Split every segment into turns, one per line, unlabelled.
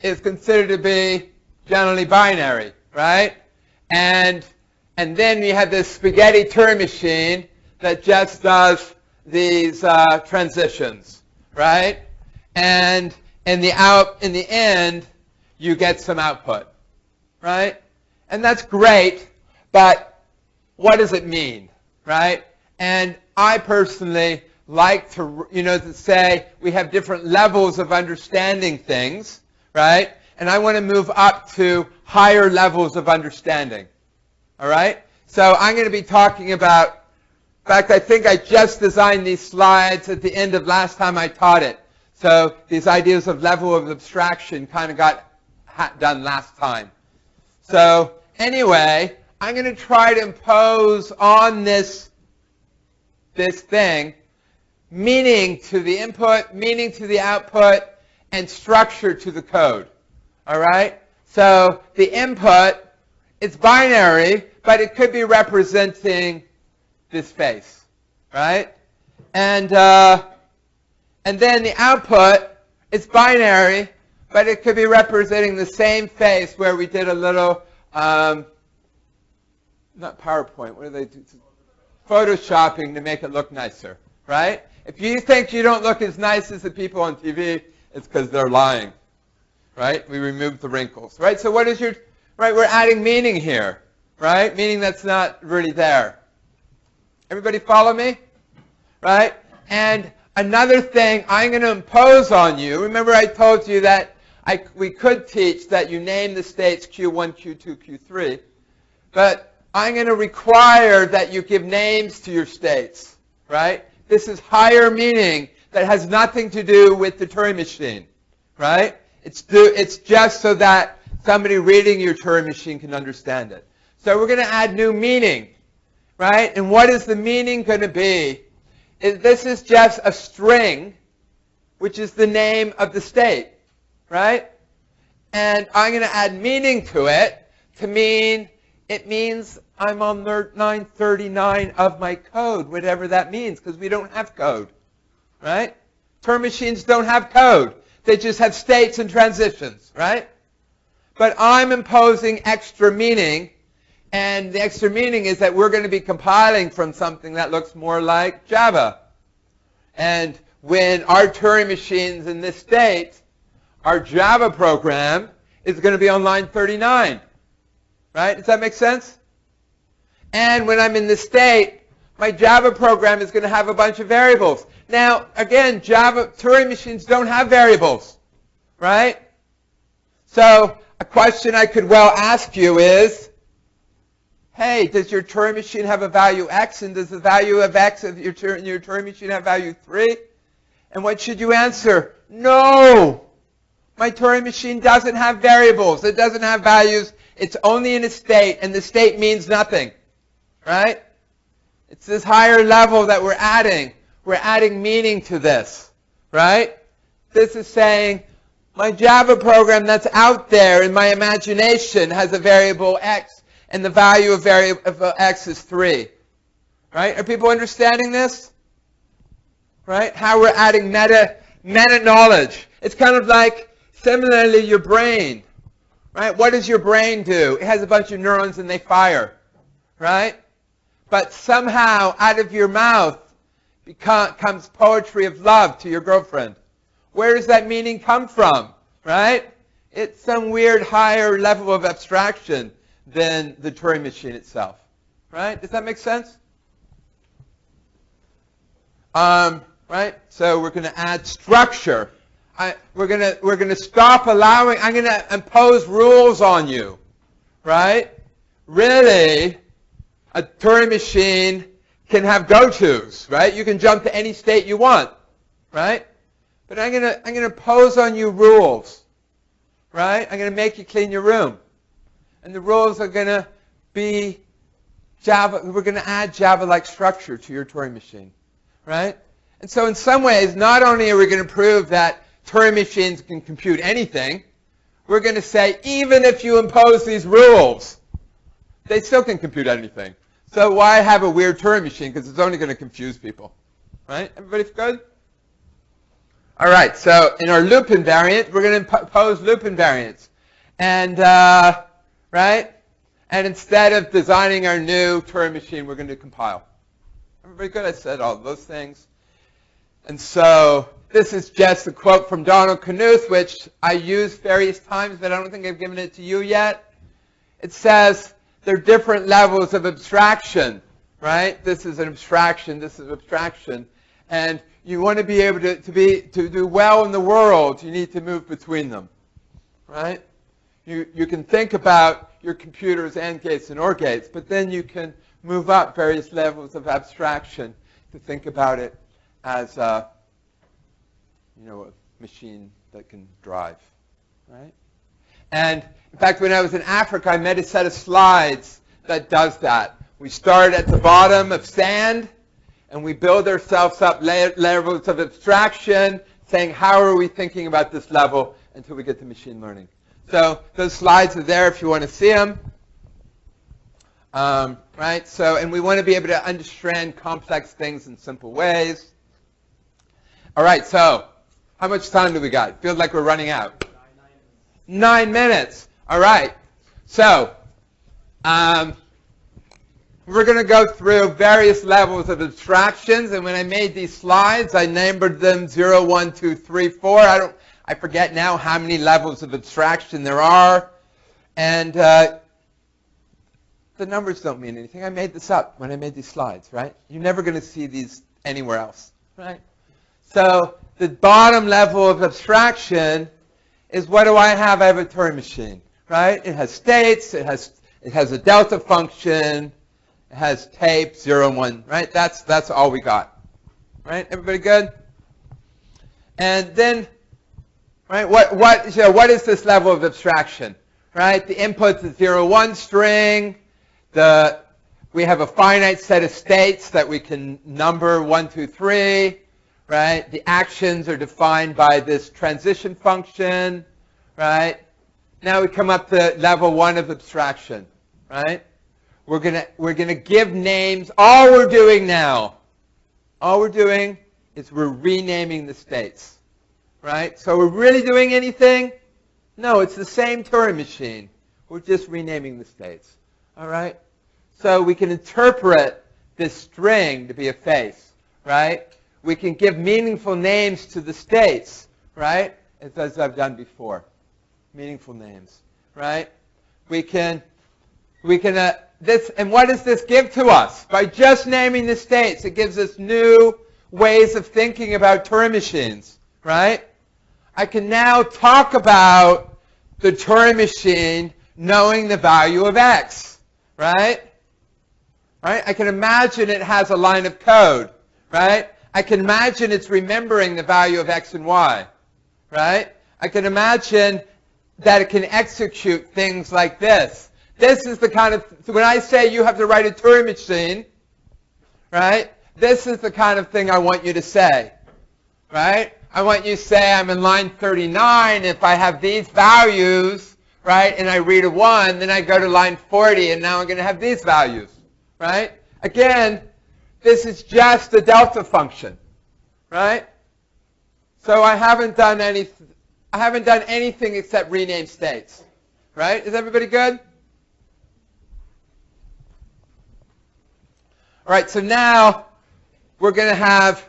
is considered to be generally binary, right? And then we have this spaghetti Turing machine that just does these transitions, right? And in the end, you get some output, right? And that's great, but what does it mean, right? And I personally like to say we have different levels of understanding things, right? And I want to move up to higher levels of understanding, all right? So I'm going to be talking about, in fact, I think I just designed these slides at the end of last time I taught it. So these ideas of level of abstraction kind of got done last time. So anyway, I'm going to try to impose on this thing meaning to the input, meaning to the output, and structure to the code. All right? So the input, it's binary, but it could be representing this face. Right? And then the output, it's binary, but it could be representing the same face where we did a little, not PowerPoint, what do they do? Photoshopping to make it look nicer, right? If you think you don't look as nice as the people on TV, it's because they're lying, right? We removed the wrinkles, right? So what is right, we're adding meaning here, right? Meaning that's not really there. Everybody follow me? Right? And another thing I'm going to impose on you, remember I told you that we could teach that you name the states Q1, Q2, Q3, but I'm going to require that you give names to your states, right? This is higher meaning that has nothing to do with the Turing machine, right? It's just so that somebody reading your Turing machine can understand it. So we're going to add new meaning, right? And what is the meaning going to be? This is just a string, which is the name of the state, right? And I'm going to add meaning to it to mean it means I'm on line 39 of my code, whatever that means, because we don't have code, right? Turing machines don't have code. They just have states and transitions, right? But I'm imposing extra meaning, and the extra meaning is that we're going to be compiling from something that looks more like Java. And when our Turing machine's in this state, our Java program is going to be on line 39. Right? Does that make sense? And when I'm in this state, my Java program is going to have a bunch of variables. Now, again, Turing machines don't have variables. Right? So a question I could well ask you is, hey, does your Turing machine have a value x, and does the value of x of your Turing machine have value 3? And what should you answer? No! My Turing machine doesn't have variables. It doesn't have values. It's only in a state, and the state means nothing. Right? It's this higher level that we're adding. We're adding meaning to this. Right? This is saying, my Java program that's out there in my imagination has a variable x, and the value of variable x is 3. Right? Are people understanding this? Right? How we're adding meta knowledge. It's kind of like, similarly, your brain. Right? What does your brain do? It has a bunch of neurons and they fire. Right? But somehow, out of your mouth comes poetry of love to your girlfriend. Where does that meaning come from? Right? It's some weird higher level of abstraction than the Turing machine itself. Right? Does that make sense? Right? So we're going to add structure. We're going to stop allowing, I'm going to impose rules on you. Right? Really, a Turing machine can have go-tos, right? You can jump to any state you want, right? But I'm going to impose on you rules, right? I'm going to make you clean your room. And the rules are going to be Java. We're going to add Java-like structure to your Turing machine, right? And so in some ways, not only are we going to prove that Turing machines can compute anything, we're going to say, even if you impose these rules, they still can compute anything. So why have a weird Turing machine? Because it's only going to confuse people. Right? Everybody good? All right, so in our loop invariant, we're going to impose loop invariants. And, right? And instead of designing our new Turing machine, we're going to compile. Everybody good? I said all those things. And so this is just a quote from Donald Knuth, which I used various times, but I don't think I've given it to you yet. It says there are different levels of abstraction, right? This is an abstraction. This is abstraction. And you want to be able to do well in the world, you need to move between them, right? You can think about your computer as AND gates and OR gates, but then you can move up various levels of abstraction to think about it as a machine that can drive, right? And in fact, when I was in Africa, I made a set of slides that does that. We start at the bottom of sand, and we build ourselves up levels of abstraction, saying, how are we thinking about this level until we get to machine learning? So those slides are there if you want to see them. Right? So, and we want to be able to understand complex things in simple ways. All right, so how much time do we got? Feels like we're running out. 9 minutes. All right. So, we're going to go through various levels of abstractions, and when I made these slides, I numbered them 0, 1, 2, 3, 4. I forget now how many levels of abstraction there are, and the numbers don't mean anything. I made this up when I made these slides, right? You're never going to see these anywhere else, right? So the bottom level of abstraction is, what do I have? I have a Turing machine, right? It has states. It has a delta function. It has tape, 0 and 1, right? That's all we got, right? Everybody good? And then, right, what is this level of abstraction, right? The input's a 0, 1 string. We have a finite set of states that we can number 1, 2, 3, right? The actions are defined by this transition function, right? Now we come up to level 1 of abstraction, right? We're gonna give names. All we're doing is we're renaming the states, right? So we're really doing anything? No, it's the same Turing machine. We're just renaming the states, all right? So we can interpret this string to be a face, right? We can give meaningful names to the states, right? As I've done before, meaningful names, right? And what does this give to us? By just naming the states, it gives us new ways of thinking about Turing machines, right? I can now talk about the Turing machine knowing the value of x, right? Right? I can imagine it has a line of code, right? I can imagine it's remembering the value of x and y, right? I can imagine that it can execute things like this. This is the kind of, so when I say you have to write a Turing machine, right, this is the kind of thing I want you to say, right? I want you to say I'm in line 39. If I have these values, right, and I read a 1, then I go to line 40, and now I'm going to have these values, right? Again, this is just a delta function, right? So I haven't done anything except rename states, right? Is everybody good? All right, so now we're going to have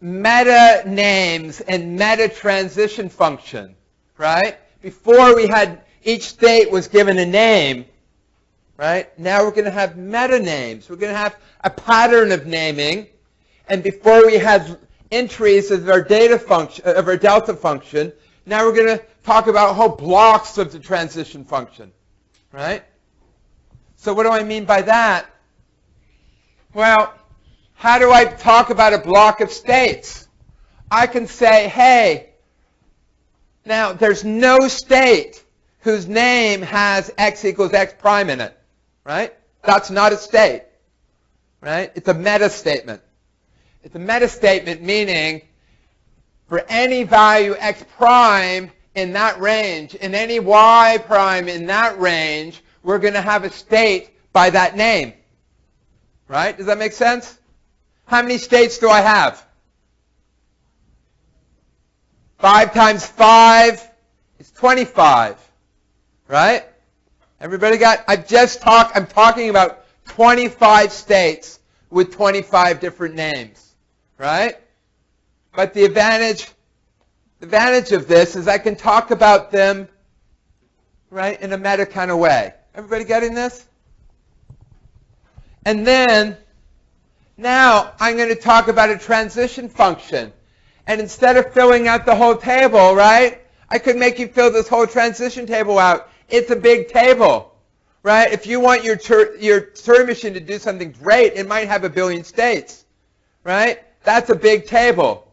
meta names and meta transition function, right? Before we had each state was given a name, right? Now we're going to have meta names. We're going to have a pattern of naming, and before we had entries of our data function, of our delta function, now we're going to talk about whole blocks of the transition function, right? So what do I mean by that? Well, how do I talk about a block of states? I can say, hey, now there's no state whose name has x equals x prime in it, right? That's not a state, right? It's a meta statement. It's a meta statement meaning for any value x prime in that range, and any y prime in that range, we're going to have a state by that name, right? Does that make sense? How many states do I have? 5 times 5 is 25. Right? Everybody got, I'm talking about 25 states with 25 different names. Right? But the advantage of this is I can talk about them, right, in a meta kind of way. Everybody getting this? And then, now I'm going to talk about a transition function. And instead of filling out the whole table, right, I could make you fill this whole transition table out. It's a big table, right? If you want your Turing machine to do something great, it might have a billion states, right? That's a big table.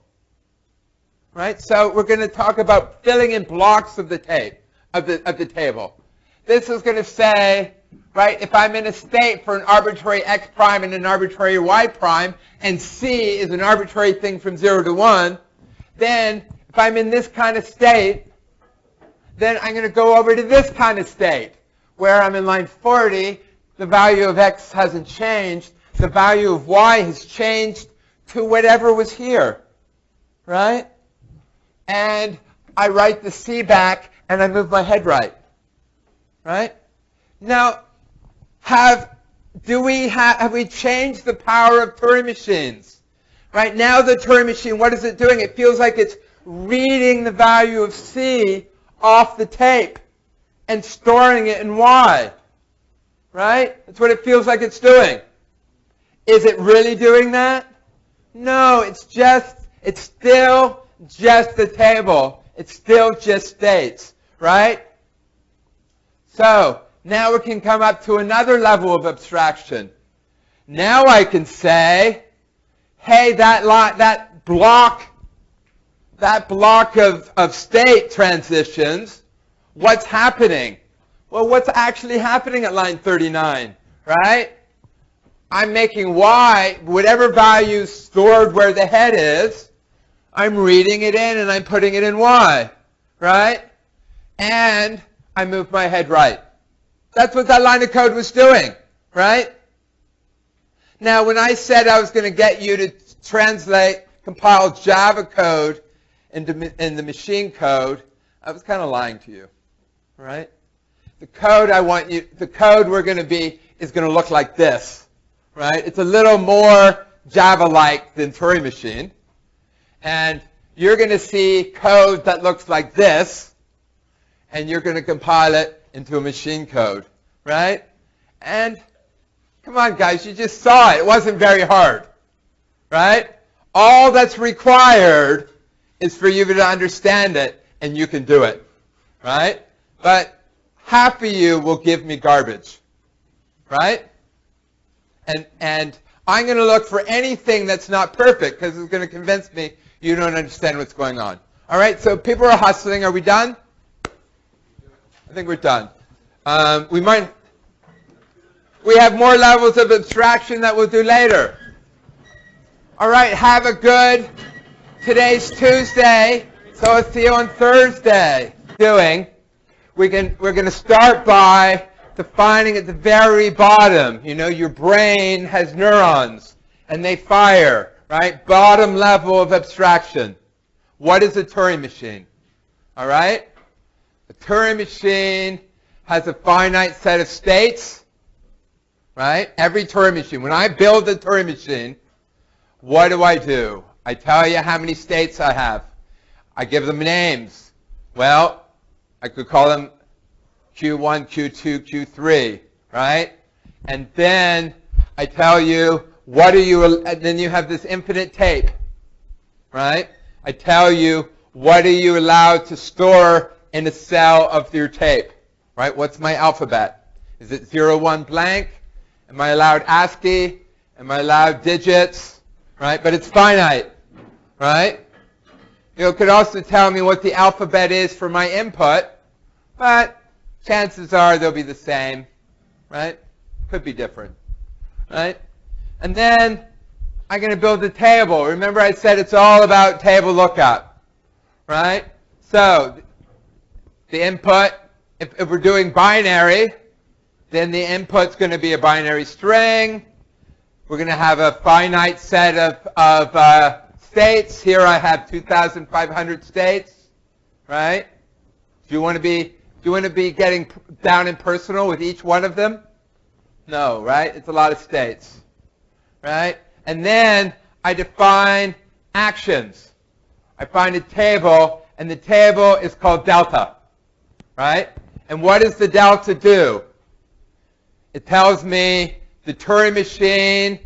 Right? So we're going to talk about filling in blocks of the table. This is going to say, right, if I'm in a state for an arbitrary x prime and an arbitrary y prime, and C is an arbitrary thing from 0 to 1, then if I'm in this kind of state, then I'm going to go over to this kind of state, where I'm in line 40, the value of x hasn't changed, the value of y has changed to whatever was here, right? And I write the C back, and I move my head right. Right? Now, have we changed the power of Turing machines? Right now, the Turing machine, what is it doing? It feels like it's reading the value of C off the tape and storing it in Y. Right? That's what it feels like it's doing. Is it really doing that? No, it's still just the table. It's still just states, right? So now we can come up to another level of abstraction. Now I can say, hey, that block of state transitions, what's happening? Well, what's actually happening at line 39, right? I'm making y, whatever value stored where the head is, I'm reading it in and I'm putting it in y, right? And I move my head right. That's what that line of code was doing, right? Now, when I said I was going to get you to compile Java code in the machine code, I was kind of lying to you, right? The code we're going to be is going to look like this, right? It's a little more Java-like than Turing machine. And you're going to see code that looks like this, and you're going to compile it into a machine code, right? And come on, guys, you just saw it. It wasn't very hard, right? All that's required is for you to understand it, and you can do it, right? But half of you will give me garbage, right? And I'm going to look for anything that's not perfect, because it's going to convince me you don't understand what's going on. All right, so people are hustling. Are we done? I think we're done. We have more levels of abstraction that we'll do later. All right, have a good, today's Tuesday, so I'll see you on Thursday. We're going to start by defining at the very bottom, your brain has neurons, and they fire. Right? Bottom level of abstraction. What is a Turing machine? All right? A Turing machine has a finite set of states. Right? Every Turing machine. When I build a Turing machine, what do? I tell you how many states I have. I give them names. Well, I could call them Q1, Q2, Q3. Right? And then I tell you, and then you have this infinite tape, right? I tell you, what are you allowed to store in a cell of your tape, right? What's my alphabet? Is it 0, 1 blank? Am I allowed ASCII? Am I allowed digits? Right? But it's finite, right? You could also tell me what the alphabet is for my input, but chances are they'll be the same, right? Could be different, right? And then I'm going to build a table. Remember I said it's all about table lookup, right? So the input, if we're doing binary, then the input's going to be a binary string. We're going to have a finite set of states. Here I have 2,500 states. right? Do you want to be getting down and personal with each one of them? No, right? It's a lot of states, right? And then I define actions. I find a table, and the table is called delta, right? And what does the delta do? It tells me the Turing machine,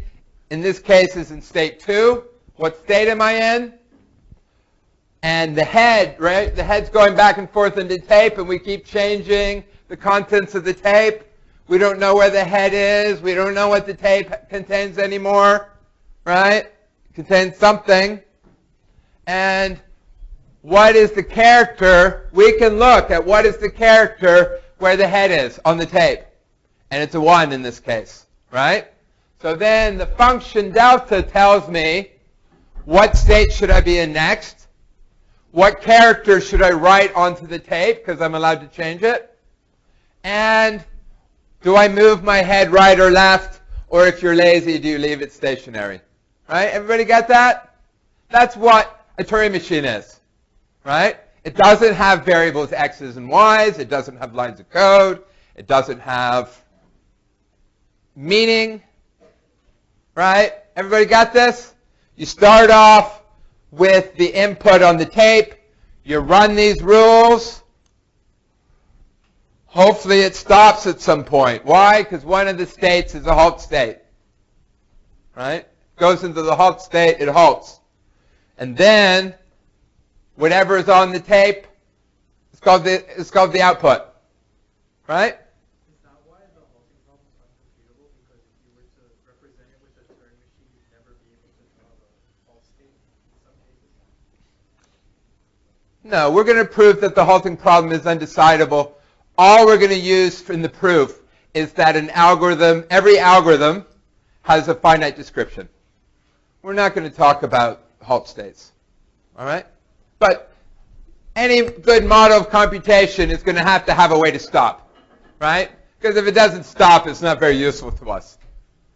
in this case, is in state 2. What state am I in? And the head, right? The head's going back and forth in the tape, and we keep changing the contents of the tape. We don't know where the head is. We don't know what the tape contains anymore, right? It contains something. And what is the character? We can look at what is the character where the head is on the tape. And it's a 1 in this case, right? So then the function delta tells me what state should I be in next? What character should I write onto the tape, because I'm allowed to change it? And do I move my head right or left? Or if you're lazy, do you leave it stationary? Right? Everybody get that? That's what a Turing machine is. Right? It doesn't have variables x's and y's. It doesn't have lines of code. It doesn't have meaning. Right? Everybody got this? You start off with the input on the tape. You run these rules. Hopefully it stops at some point. Why? Because one of the states is a halt state. Right? Goes into the halt state, it halts. And then whatever is on the tape is called the output. Right?
Is that why the halting problem is uncomputable? Because if you were to represent it with a Turing machine, you'd never be able to draw the halt state in some cases?
No, we're going to prove that the halting problem is undecidable. All we're going to use in the proof is that an algorithm, every algorithm, has a finite description. We're not going to talk about halt states. All right? But any good model of computation is going to have a way to stop. Right? Because if it doesn't stop, it's not very useful to us.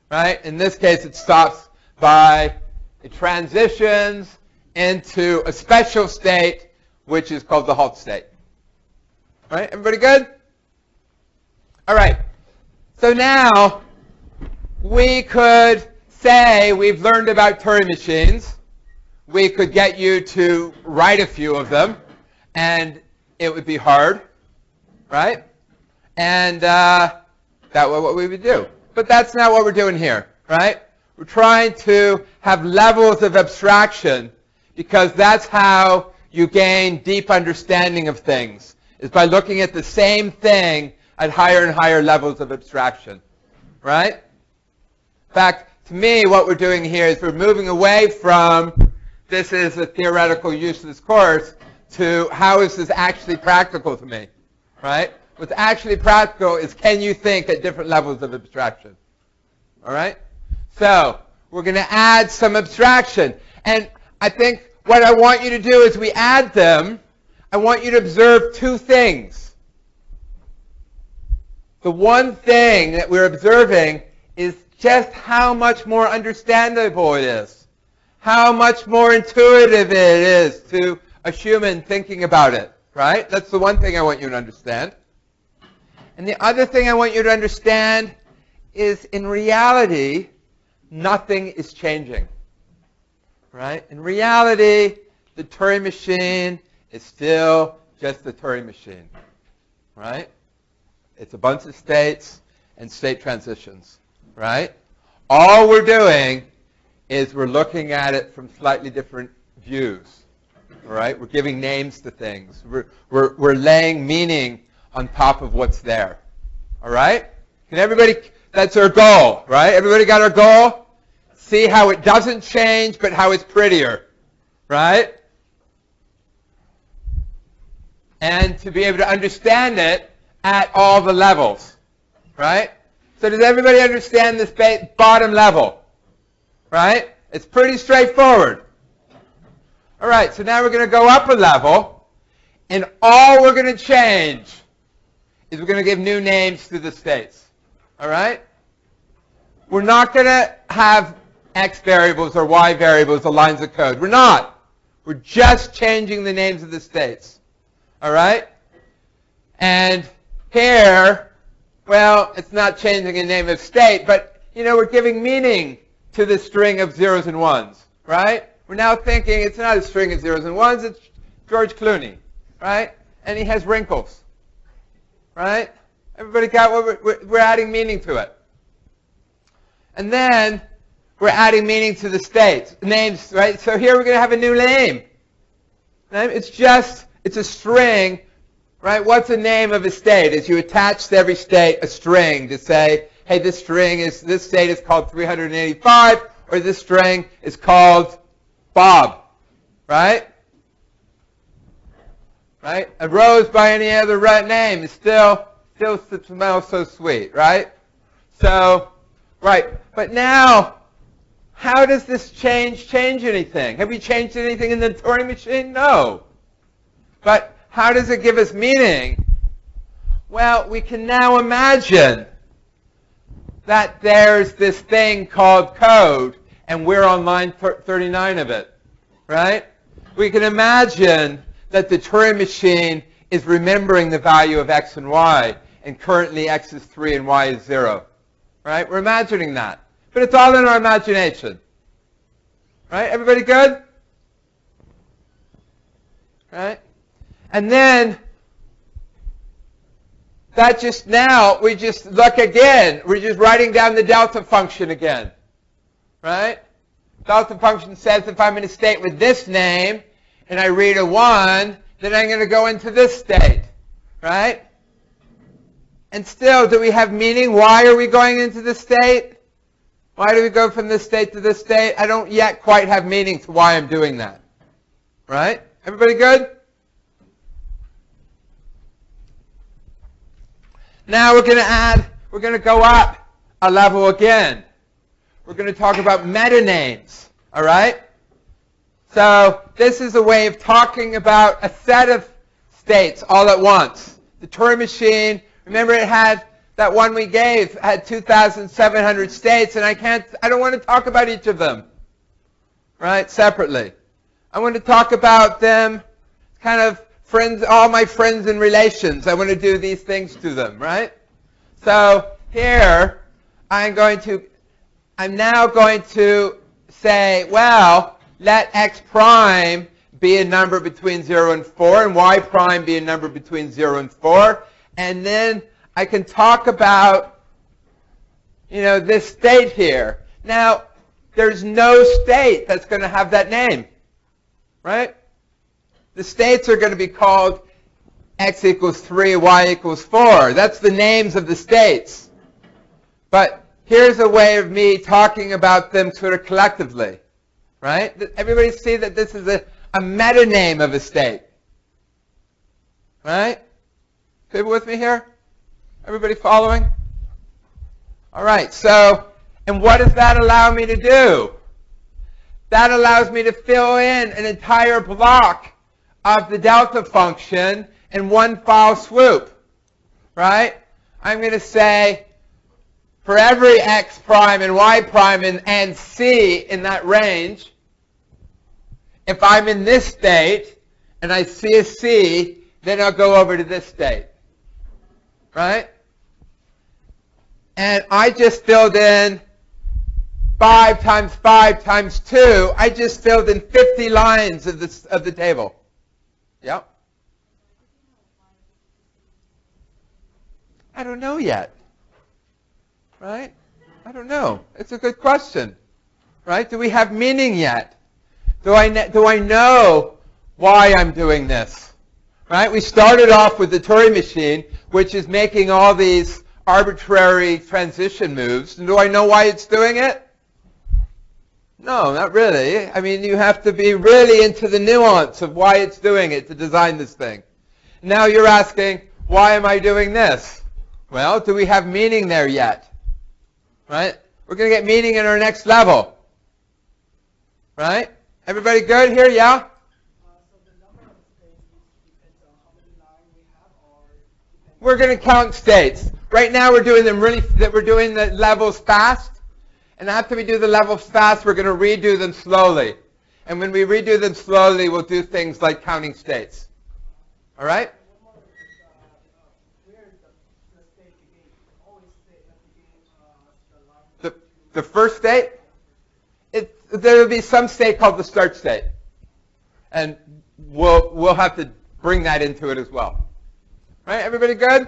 Right? In this case, it stops by it transitions into a special state, which is called the halt state. Right? Everybody good? All right. So now we could say we've learned about Turing machines. We could get you to write a few of them, and it would be hard, right? And that was what we would do. But that's not what we're doing here, right? We're trying to have levels of abstraction, because that's how you gain deep understanding of things, is by looking at the same thing at higher and higher levels of abstraction, right? In fact, to me, what we're doing here is we're moving away from this is a theoretical useless course to how is this actually practical to me, right? What's actually practical is can you think at different levels of abstraction, all right? So we're going to add some abstraction. And I think what I want you to do is we add them. I want you to observe two things. The one thing that we're observing is just how much more understandable it is, how much more intuitive it is to a human thinking about it, right? That's the one thing I want you to understand. And the other thing I want you to understand is in reality, nothing is changing, right? In reality, the Turing machine is still just the Turing machine, right? It's a bunch of states and state transitions, right? All we're doing is we're looking at it from slightly different views, all right? We're giving names to things. We're laying meaning on top of what's there, all right? Can everybody, that's our goal, right? Everybody got our goal? See how it doesn't change, but how it's prettier, right? And to be able to understand it at all the levels, right? So does everybody understand this bottom level, right? It's pretty straightforward. All right, so now we're going to go up a level, and all we're going to change is we're going to give new names to the states, all right? We're not going to have X variables or Y variables or lines of code. We're not. We're just changing the names of the states. All right? And here, well, it's not changing the name of state, but, we're giving meaning to this string of zeros and ones, right? We're now thinking it's not a string of zeros and ones, it's George Clooney, right? And he has wrinkles, right? Everybody got what we're adding meaning to it. And then we're adding meaning to the states, names, right? So here we're going to have a new name. It's a string, right? What's the name of a state? Is you attach to every state a string to say, hey, this state is called 385, or this string is called Bob, right? Right? A rose by any other name is still smells so sweet, right? So, right. But now, how does this change anything? Have we changed anything in the Turing machine? No. But how does it give us meaning? Well, we can now imagine that there's this thing called code, and we're on line 39 of it, right? We can imagine that the Turing machine is remembering the value of x and y, and currently x is 3 and y is 0, right? We're imagining that. But it's all in our imagination, right? Everybody good? Right? And then, we just look again. We're just writing down the delta function again, right? Delta function says if I'm in a state with this name, and I read a 1, then I'm going to go into this state, right? And still, do we have meaning? Why are we going into this state? Why do we go from this state to this state? I don't yet quite have meaning to why I'm doing that, right? Everybody good? Now we're going to go up a level again. We're going to talk about metanames, all right? So this is a way of talking about a set of states all at once. The Turing machine, remember it had, that one we gave, had 2,700 states, and I don't want to talk about each of them, right, separately. I want to talk about them kind of friends, all my friends and relations. I want to do these things to them, right? So here, I'm now going to say, well, let x prime be a number between 0 and 4, and y prime be a number between 0 and 4. And then I can talk about, this state here. Now, there's no state that's going to have that name, right? The states are going to be called x equals 3, y equals 4. That's the names of the states. But here's a way of me talking about them sort of collectively, right? Everybody see that this is a metaname of a state, right? People with me here? Everybody following? All right, so, and what does that allow me to do? That allows me to fill in an entire block of the delta function in one foul swoop, right? I'm going to say for every x prime and y prime and c in that range, if I'm in this state and I see a c, then I'll go over to this state, right? And I just filled in 5 times 5 times 2. I just filled in 50 lines of the table. Yep. I don't know yet, right? I don't know. It's a good question, right? Do we have meaning yet? Do I know why I'm doing this, right? We started off with the Turing machine, which is making all these arbitrary transition moves. And do I know why it's doing it? No, not really. I mean, you have to be really into the nuance of why it's doing it to design this thing. Now you're asking, why am I doing this? Well, do we have meaning there yet? Right? We're going to get meaning in our next level. Right? Everybody good here? Yeah?
So the number of states depends on how many lines we have, or
we're going to count states. Right now we're doing the levels fast. And after we do the levels fast, we're going to redo them slowly. And when we redo them slowly, we'll do things like counting states. All right? The first state? There will be some state called the start state. And we'll have to bring that into it as well. Right? Everybody good?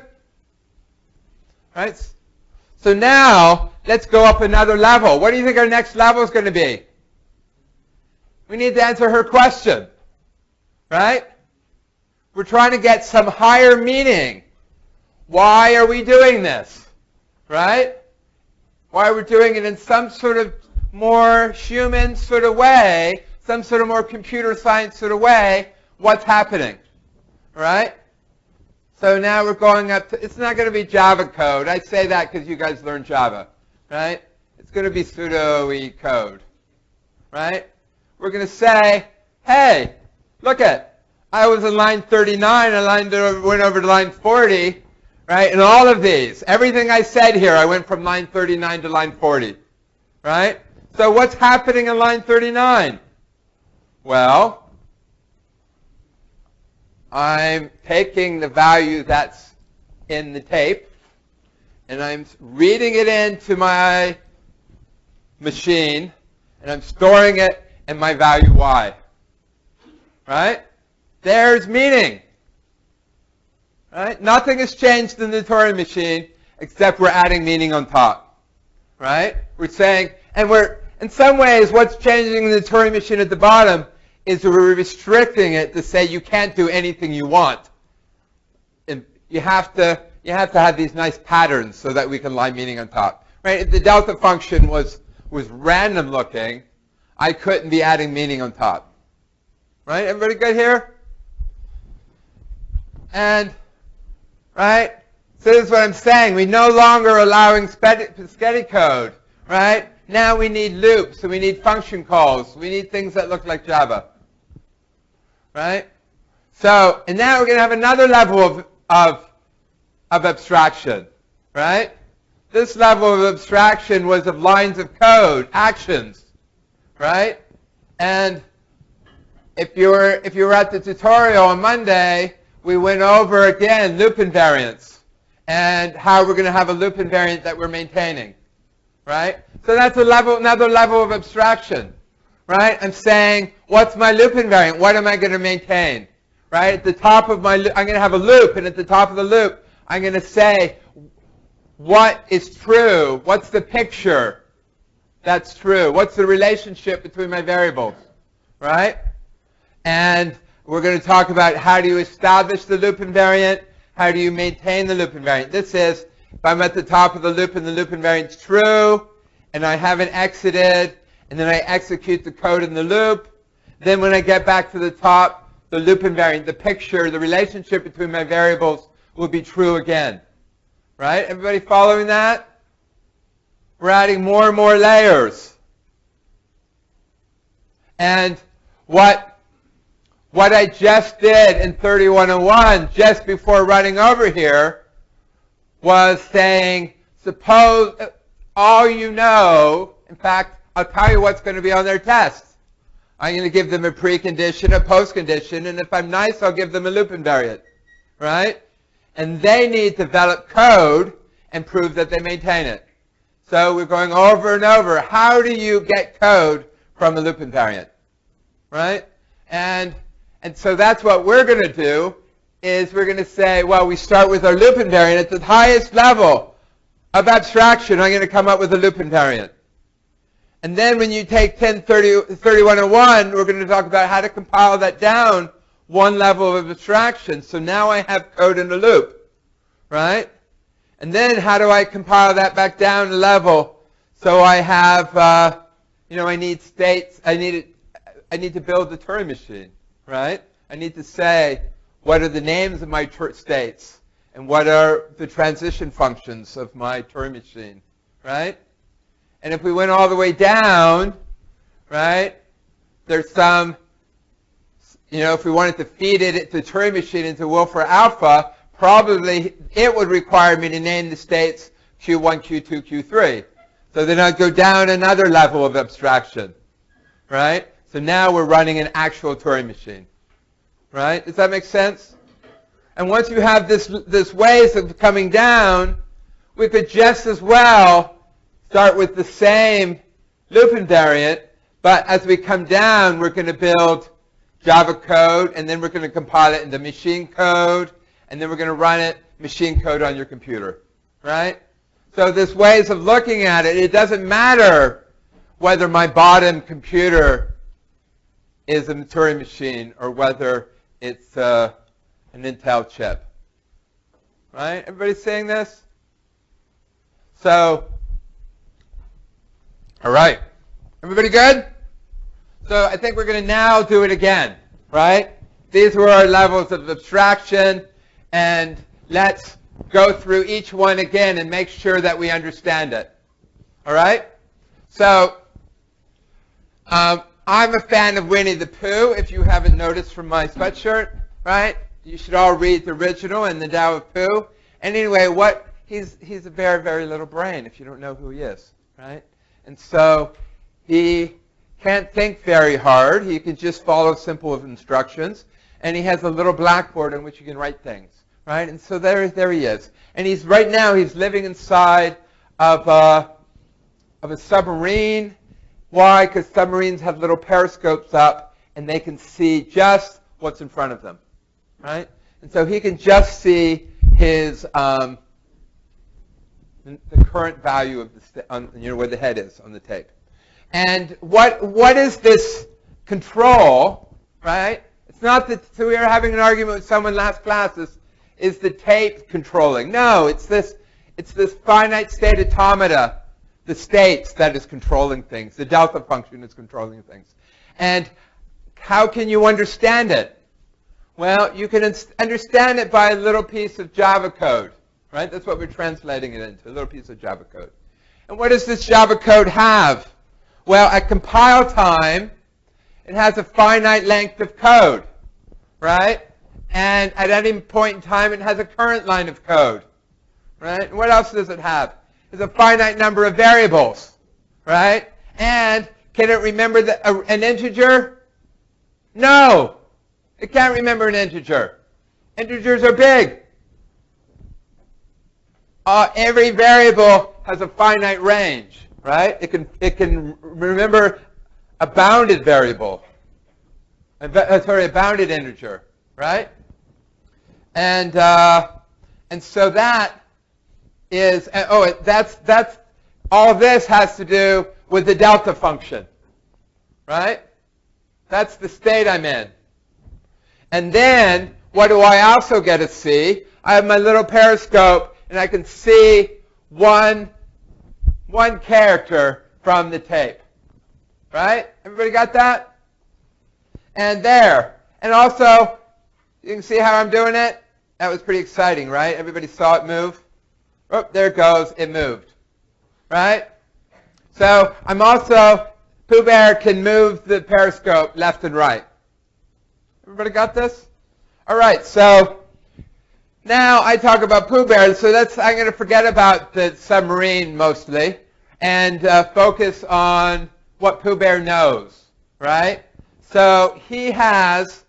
Right? So now, let's go up another level. What do you think our next level is going to be? We need to answer her question. Right? We're trying to get some higher meaning. Why are we doing this? Right? Why we're doing it in some sort of more human sort of way, some sort of more computer science sort of way, what's happening? Right? So now we're going up to, it's not going to be Java code. I say that because you guys learned Java. Right? It's going to be pseudo-y code. Right? We're going to say, hey, look at, I was in line 39, I went over to line 40, right? And all of these, everything I said here, I went from line 39 to line 40, right? So what's happening in line 39? Well, I'm taking the value that's in the tape, and I'm reading it into my machine, and I'm storing it in my value y, right? There's meaning. Right? Nothing has changed in the Turing machine except we're adding meaning on top. Right? We're saying, and we're, in some ways, what's changing in the Turing machine at the bottom is we're restricting it to say you can't do anything you want. And you have to have these nice patterns so that we can line meaning on top. Right? If the delta function was random looking, I couldn't be adding meaning on top. Right? Everybody good here? And, right? So this is what I'm saying. We no longer allowing spaghetti code, right? Now we need loops, so we need function calls. We need things that look like Java, right? So, and now we're going to have another level of abstraction, right? This level of abstraction was of lines of code, actions, right? And if you were at the tutorial on Monday, we went over again loop invariants and how we're going to have a loop invariant that we're maintaining, right? So that's another level of abstraction, right? I'm saying, what's my loop invariant? What am I going to maintain, right? At the top of my loop, I'm going to have a loop, and at the top of the loop, I'm going to say what is true, what's the picture that's true, what's the relationship between my variables, right? And we're going to talk about how do you establish the loop invariant, how do you maintain the loop invariant. This is, if I'm at the top of the loop and the loop invariant's true, and I haven't exited, and then I execute the code in the loop, then when I get back to the top, the loop invariant, the picture, the relationship between my variables will be true again. Right? Everybody following that? We're adding more and more layers. And what I just did in 3101, just before running over here, was saying, suppose all you know, in fact, I'll tell you what's going to be on their test. I'm going to give them a precondition, a postcondition, and if I'm nice, I'll give them a loop invariant. Right? And they need to develop code and prove that they maintain it. So we're going over and over. How do you get code from a loop invariant? Right? And so that's what we're going to do, is we're going to say, well, we start with our loop invariant. At the highest level of abstraction, I'm going to come up with a loop invariant. And then when you take 3101, we're going to talk about how to compile that down one level of abstraction. So now I have code in a loop, right? And then how do I compile that back down a level? So I have, I need states. I need to build the Turing machine, right? I need to say what are the names of my states and what are the transition functions of my Turing machine, right? And if we went all the way down, right, there's some, if we wanted to feed it to Turing machine into Wolfram Alpha, probably it would require me to name the states Q1, Q2, Q3. So then I'd go down another level of abstraction, right? So now we're running an actual Turing machine, right? Does that make sense? And once you have this ways of coming down, we could just as well start with the same loop invariant, but as we come down, we're going to build Java code, and then we're going to compile it into machine code, and then we're going to run it machine code on your computer, right? So there's ways of looking at it. It doesn't matter whether my bottom computer is a Turing machine or whether it's an Intel chip, right? Everybody seeing this? So, all right. Everybody good? So I think we're going to now do it again, right? These were our levels of abstraction, and let's go through each one again and make sure that we understand it. All right? So I'm a fan of Winnie the Pooh, if you haven't noticed from my sweatshirt, right? You should all read the original and the Tao of Pooh. And anyway, he's a very, very little brain if you don't know who he is, right? And so he can't think very hard. He can just follow simple instructions. And he has a little blackboard on which you can write things, right? And so there he is. And right now he's living inside of a submarine. Why? Because submarines have little periscopes up, and they can see just what's in front of them, right? And so he can just see his the current value of where the head is on the tape. And what is this control, right? It's not that, so we were having an argument with someone last class, is the tape controlling? No, it's this finite state automata, the states, that is controlling things. The delta function is controlling things. And how can you understand it? Well, you can understand it by a little piece of Java code, right? That's what we're translating it into, a little piece of Java code. And what does this Java code have? Well, at compile time, it has a finite length of code, right? And at any point in time, it has a current line of code, right? And what else does it have? There's a finite number of variables, right? And can it remember an integer? No, it can't remember an integer. Integers are big. Every variable has a finite range, right? It can remember a bounded variable, a bounded integer, right? And so that is, that's all this has to do with the delta function, right? That's the state I'm in. And then what do I also get to see? I have my little periscope, and I can see one character from the tape, right? Everybody got that? And there. And also, you can see how I'm doing it? That was pretty exciting, right? Everybody saw it move? Oh, there it goes. It moved, right? So I'm also, Pooh Bear can move the periscope left and right. Everybody got this? All right, so now I talk about Pooh Bear. So I'm going to forget about the submarine mostly and focus on what Pooh Bear knows, right? So he has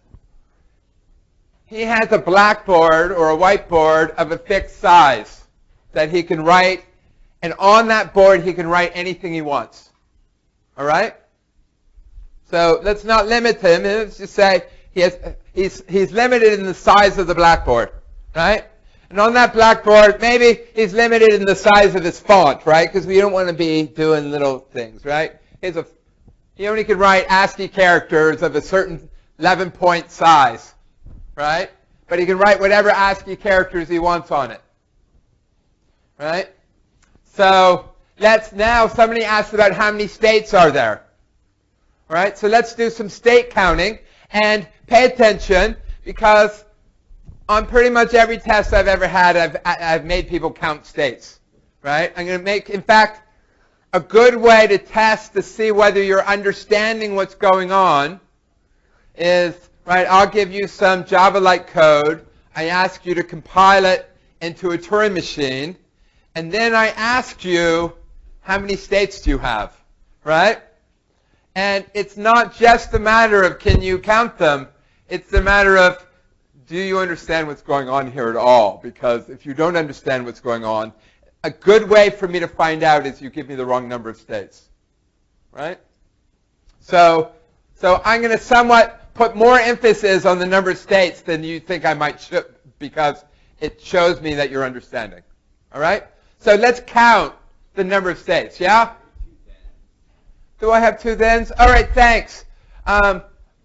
a blackboard or a whiteboard of a fixed size that he can write, and on that board he can write anything he wants. All right? So let's not limit him. Let's just say he's limited in the size of the blackboard, right? And on that blackboard, maybe he's limited in the size of his font, right? Because we don't want to be doing little things, right? He only can write ASCII characters of a certain 11-point size, right? But he can write whatever ASCII characters he wants on it, right? So somebody asked about how many states are there, right? So let's do some state counting and pay attention, because on pretty much every test I've ever had, I've made people count states, right? I'm going to make, in fact, a good way to test to see whether you're understanding what's going on is, right, I'll give you some Java-like code. I ask you to compile it into a Turing machine. And then I ask you, how many states do you have, right? And it's not just a matter of can you count them. It's a matter of do you understand what's going on here at all? Because if you don't understand what's going on, a good way for me to find out is you give me the wrong number of states, right? So I'm going to somewhat put more emphasis on the number of states than you think I might should, because it shows me that you're understanding. All right? So let's count the number of states, yeah? Do I have 2 thens? All right, thanks.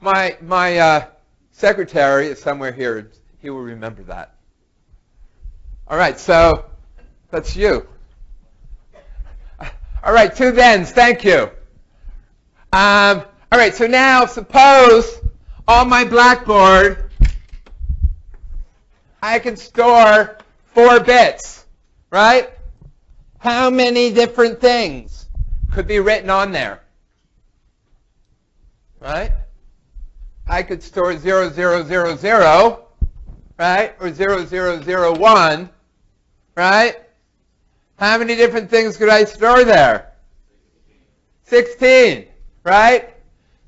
My secretary is somewhere here. He will remember that. All right, so that's you. All right, 2 thens. Thank you. All right, so now suppose on my blackboard I can store 4 bits, right? How many different things could be written on there? Right? I could store 0000, right? Or 0001, right? How many different things could I store there? 16, right?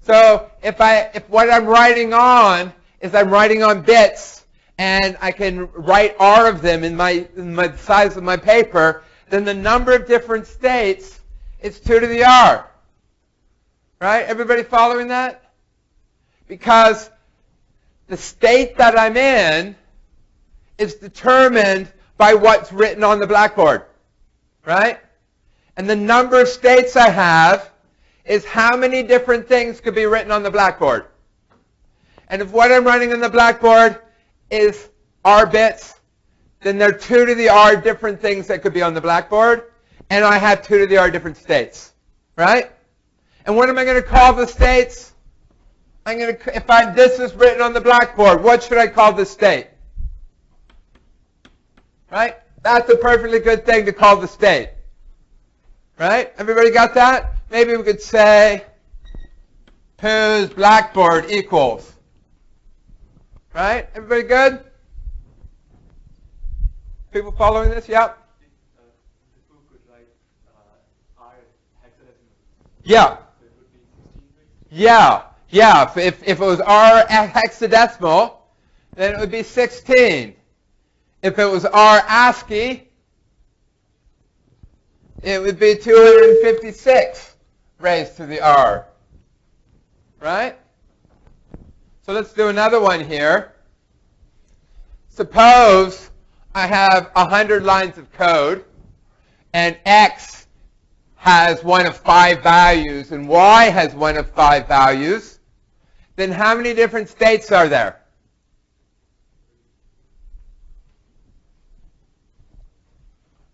So if what I'm writing on is I'm writing on bits, and I can write R of them in the size of my paper, then the number of different states is 2 to the R. Right? Everybody following that? Because the state that I'm in is determined by what's written on the blackboard. Right? And the number of states I have is how many different things could be written on the blackboard. And if what I'm writing on the blackboard is R bits, then there are 2 to the R different things that could be on the blackboard, and I have 2 to the R different states. Right? And what am I going to call the states? If this is written on the blackboard, what should I call the state? Right? That's a perfectly good thing to call the state. Right? Everybody got that? Maybe we could say whose blackboard equals. Right? Everybody good? People following this? Yep. Yeah. Yeah. If it was R hexadecimal, then it would be 16. If it was R ASCII, it would be 256 raised to the R. Right? So let's do another one here. Suppose I have 100 lines of code, and X has one of 5 values, and Y has one of 5 values. Then how many different states are there?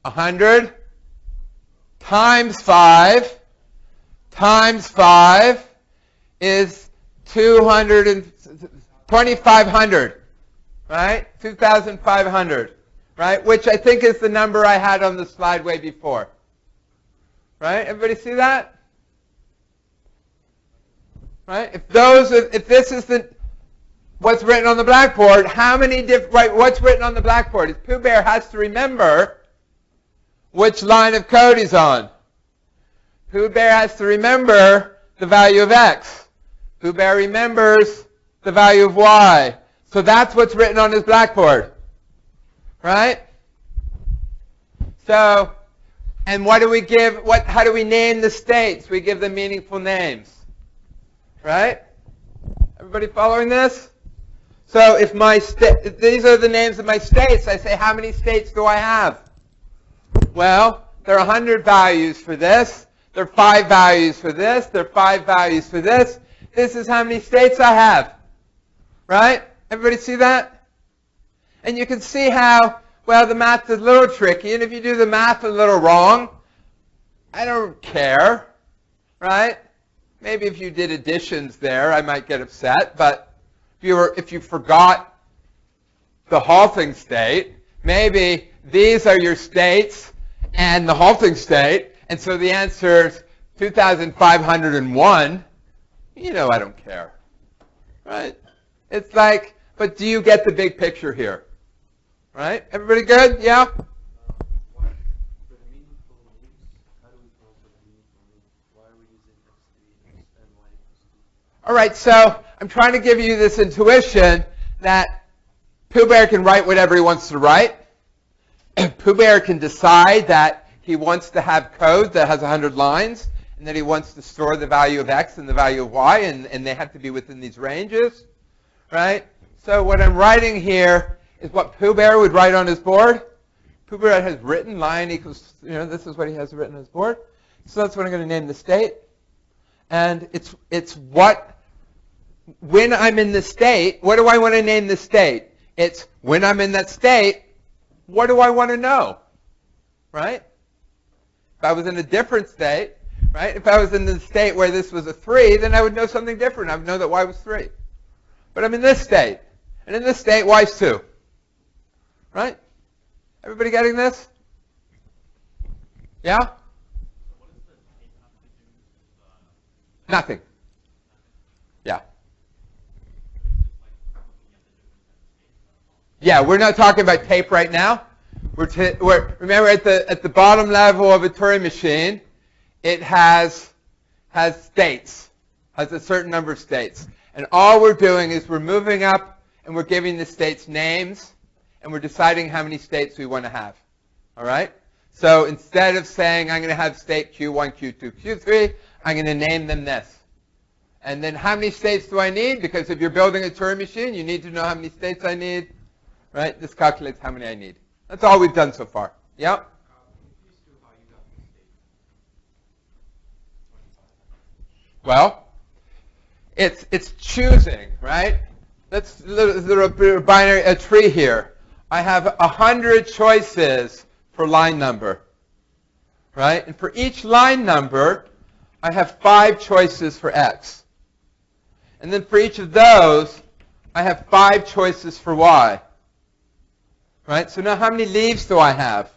A 100 times 5 is 2,500, right? 2,500, right? Which I think is the number I had on the slide way before. Right? Everybody see that? Right? If this is what's written on the blackboard, how many what's written on the blackboard? Is Pooh Bear has to remember which line of code he's on. Pooh Bear has to remember the value of X. Pooh Bear remembers the value of Y. So that's what's written on his blackboard. Right? So, and what do we give? How do we name the states? We give them meaningful names. Right? Everybody following this? So if these are the names of my states, I say, how many states do I have? Well, there are 100 values for this. There are 5 values for this. There are 5 values for this. This is how many states I have. Right? Everybody see that? And you can see how, well, the math is a little tricky, and if you do the math a little wrong, I don't care. Right? Maybe if you did additions there, I might get upset, but if you forgot the halting state, maybe these are your states and the halting state, and so the answer is 2,501. You know I don't care. Right? It's like, but do you get the big picture here? Right? Everybody good? Yeah? All right, so I'm trying to give you this intuition that Pooh Bear can write whatever he wants to write. Pooh Bear can decide that he wants to have code that has 100 lines, and that he wants to store the value of x and the value of y, and they have to be within these ranges, right? So what I'm writing here is what Pooh Bear would write on his board. Pooh Bear has written line equals, this is what he has written on his board. So that's what I'm going to name the state. And it's what, when I'm in the state, what do I want to name the state? It's when I'm in that state, what do I want to know? Right? If I was in a different state, right? If I was in the state where this was a 3, then I would know something different. I would know that y was 3. But I'm in this state. And in this state, y is 2. Right? Everybody getting this? Yeah? Nothing. Yeah. Yeah, we're not talking about tape right now. Remember, at the bottom level of a Turing machine, it has states, has a certain number of states. And all we're doing is we're moving up and we're giving the states names, and we're deciding how many states we want to have. All right? So instead of saying I'm going to have state Q1, Q2, Q3, I'm going to name them this. And then how many states do I need? Because if you're building a Turing machine, you need to know how many states I need. Right? This calculates how many I need. That's all we've done so far. Yep? Well, it's choosing, right? Let's look at a tree here. I have 100 choices for line number, right? And for each line number, I have 5 choices for x. And then for each of those, I have 5 choices for y. Right? So now how many leaves do I have?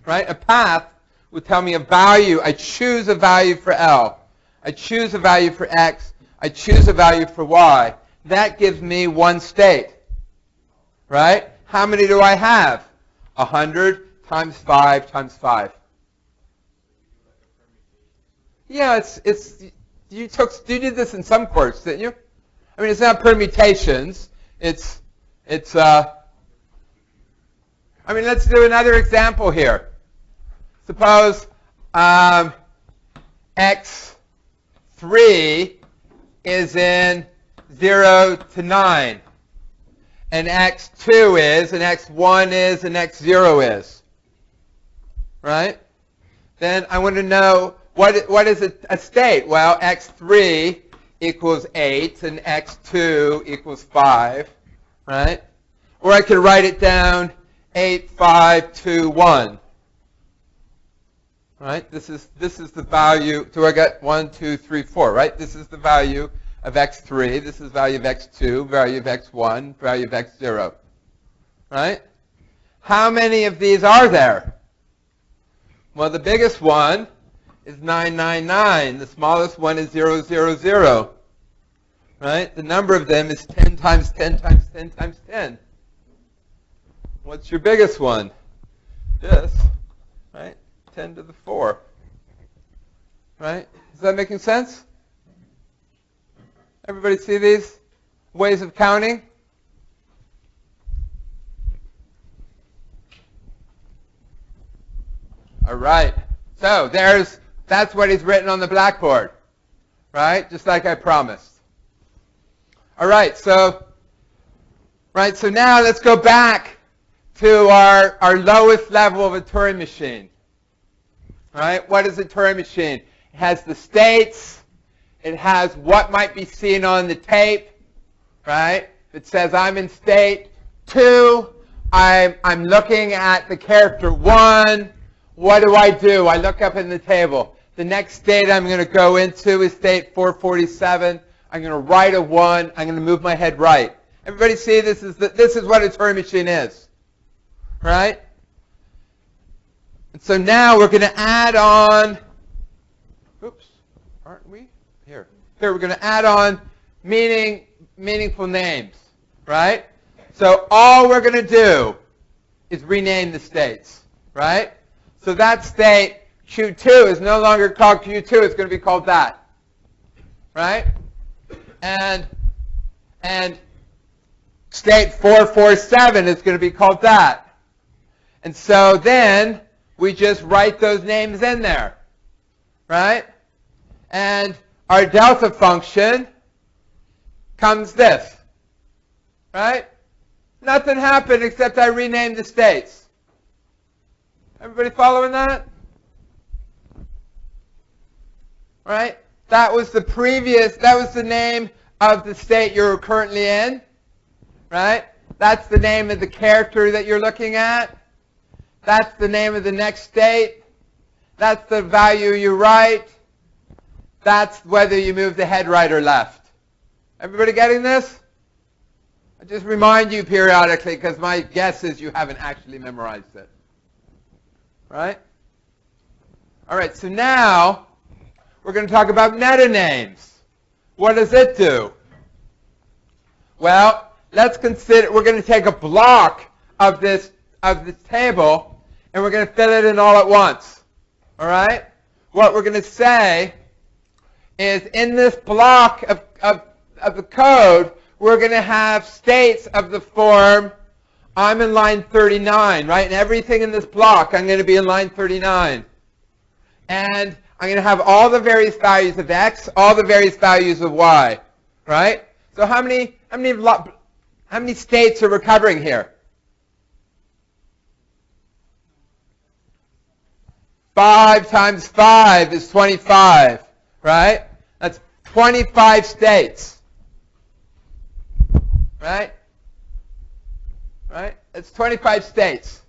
Right? A path would tell me a value. I choose a value for L. I choose a value for x. I choose a value for y. That gives me one state. Right? How many do I have? 100 times 5 times 5. Yeah, you did this in some course, didn't you? I mean, it's not permutations. I mean, let's do another example here. Suppose x3 is in 0 to 9, and x2 is, and x1 is, and x0 is. Right? Then I want to know what is a state? Well, x3 equals 8, and x2 equals 5. Right? Or I could write it down 8, 5, 2, 1. Right? This is the value. So I got 1, 2, 3, 4. Right? This is the value of x3. This is the value of x2, value of x1, value of x0. Right? How many of these are there? Well, the biggest one is 999. The smallest one is 000. Right? The number of them is 10 times 10 times 10 times 10. What's your biggest one? This, right? 10 to the 4. Right? Is that making sense? Everybody see these ways of counting? All right. So that's what he's written on the blackboard. Right? Just like I promised. All right. So now let's go back to our lowest level of a Turing machine. Right? What is a Turing machine? It has the states. It has what might be seen on the tape. Right? It says I'm in state 2. I'm looking at the character 1. What do? I look up in the table. The next state I'm going to go into is state 447. I'm going to write a 1. I'm going to move my head right. Everybody see this is what a Turing machine is. Right? And so now we're going to add on, oops, aren't we? Here we're going to add on meaningful names. Right? So all we're going to do is rename the states. Right? So that state, Q2, is no longer called Q2. It's going to be called that. Right? And state 447 is going to be called that. And so then we just write those names in there, right? And our delta function comes this, right? Nothing happened except I renamed the states. Everybody following that? All right? That was the name of the state you're currently in, right? That's the name of the character that you're looking at. That's the name of the next state. That's the value you write. That's whether you move the head right or left. Everybody getting this? I just remind you periodically because my guess is you haven't actually memorized it. Right? All right, so now we're going to talk about metanames. What does it do? Well, let's consider, we're going to take a block of this table and we're going to fill it in all at once. All right? What we're going to say is in this block of the code, we're going to have states of the form, I'm in line 39, right? And everything in this block, I'm going to be in line 39. And I'm going to have all the various values of x, all the various values of y, right? So how many states are we covering here? 5 times 5 is 25, right? That's 25 states, right? Right? It's 25 states.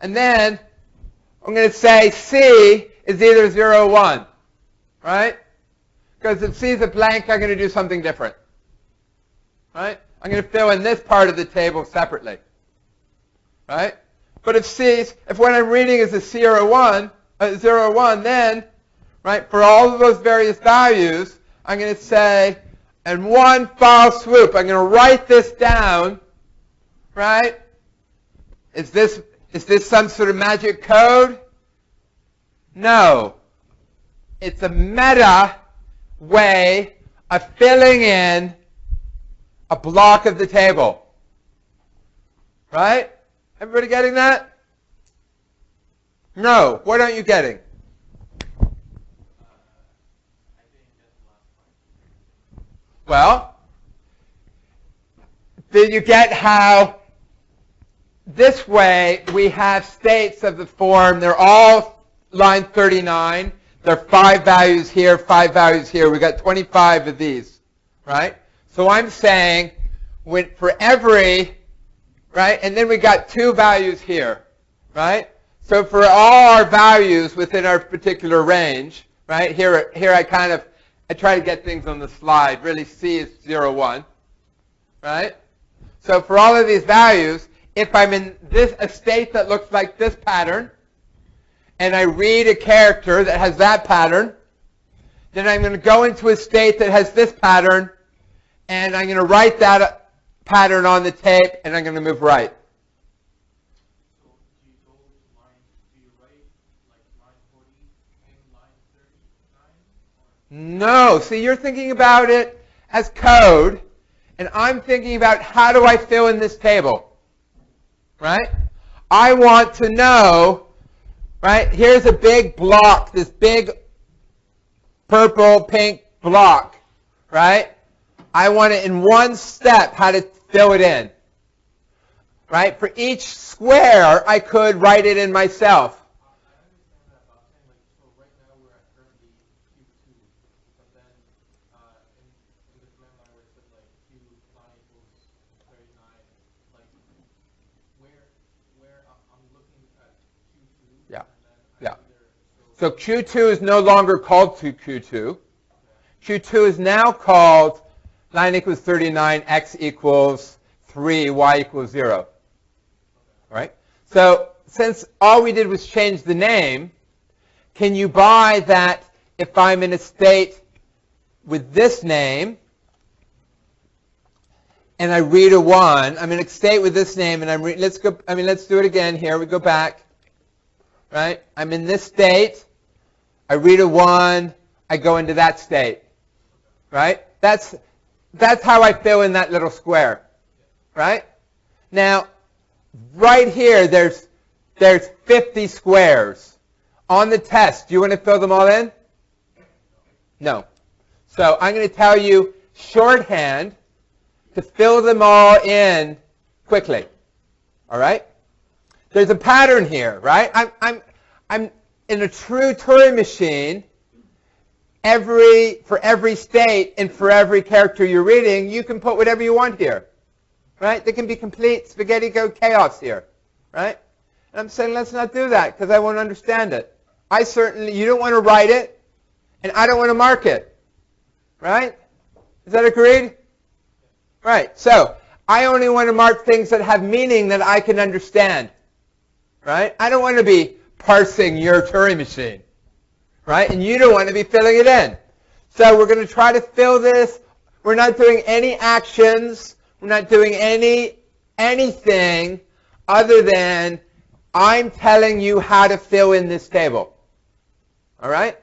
And then I'm going to say C is either 0 or 1, right? Because if C is a blank, I'm going to do something different, right? I'm going to fill in this part of the table separately, right? But if what I'm reading is a 0 or 1, then, right, for all of those various values, I'm going to say, in one foul swoop, I'm going to write this down, right? Is this some sort of magic code? No. It's a meta way of filling in a block of the table. Right? Everybody getting that? No. What aren't you getting? Well, did you get how this way we have states of the form, they're all line 39, there are 5 values here, 5 values here, we've got 25 of these, right? So I'm saying for every, right, and then we got 2 values here, right? So for all our values within our particular range, right, here I try to get things on the slide. Really, C is 0, 1, right? So for all of these values, if I'm in a state that looks like this pattern, and I read a character that has that pattern, then I'm going to go into a state that has this pattern, and I'm going to write that pattern on the tape, and I'm going to move right.
So do you write like line 40 and line 39?
No. See, you're thinking about it as code, and I'm thinking about how do I fill in this table, right? I want to know, right, here's a big block, this big purple, pink block, right? I want it in one step how to fill it in, right? For each square, I could write it in myself.
I understand that, but I'm saying like, so right now we're at currently Q2, but then in the command line where it says like Q line equals 39, like where I'm looking at Q2,
Yeah.
and then
Yeah.
so
So Q2 is no longer called Q2. Q2 is now called line equals 39, x equals 3, y equals 0. Right? So since all we did was change the name, can you buy that if I'm in a state with this name, and I read a 1, I'm in a state with this name, and let's do it again here. We go back. Right? I'm in this state. I read a 1. I go into that state. Right? That's how I fill in that little square. right? Now, right here, there's 50 squares. On the test, do you want to fill them all in? No. So I'm going to tell you shorthand to fill them all in quickly. All right? There's a pattern here, right? I'm in a true Turing machine. For every state and for every character you're reading, you can put whatever you want here, right? There can be complete spaghetti go chaos here, right? And I'm saying let's not do that because I won't understand it. You don't want to write it, and I don't want to mark it, right? Is that agreed? Right. So I only want to mark things that have meaning that I can understand, right? I don't want to be parsing your Turing machine, right? And you don't want to be filling it in. So we're going to try to fill this. We're not doing any actions. We're not doing anything other than I'm telling you how to fill in this table. All right?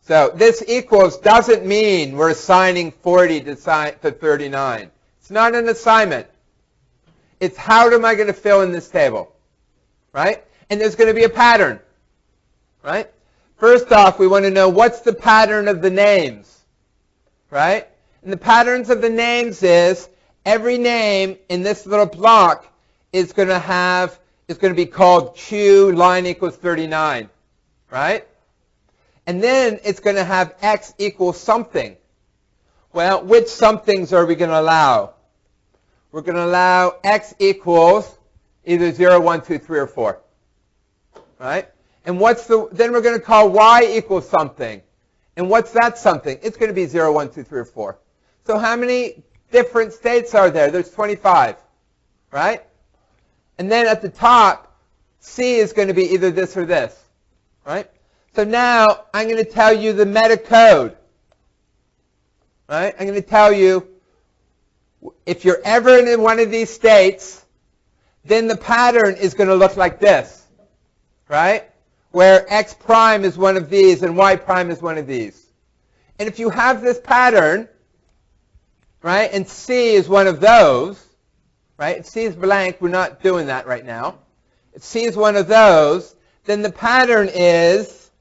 So this equals doesn't mean we're assigning 40 to 39. It's not an assignment. It's how am I going to fill in this table? Right? And there's going to be a pattern. Right? First off, we want to know what's the pattern of the names. Right? And the patterns of the names is every name in this little block is going to be called Q line equals 39. Right? And then it's going to have X equals something. Well, which somethings are we going to allow? We're going to allow X equals either 0, 1, 2, 3, or 4. Right? And then we're going to call Y equals something. And what's that something? It's going to be 0, 1, 2, 3, or 4. So how many different states are there? There's 25. Right? And then at the top, C is going to be either this or this. Right? So now I'm going to tell you the metacode. Right? I'm going to tell you if you're ever in one of these states, then the pattern is going to look like this. Right? Where X prime is one of these and Y prime is one of these. And if you have this pattern, right, and C is one of those, right, if C is blank, we're not doing that right now. If C is one of those, then the pattern is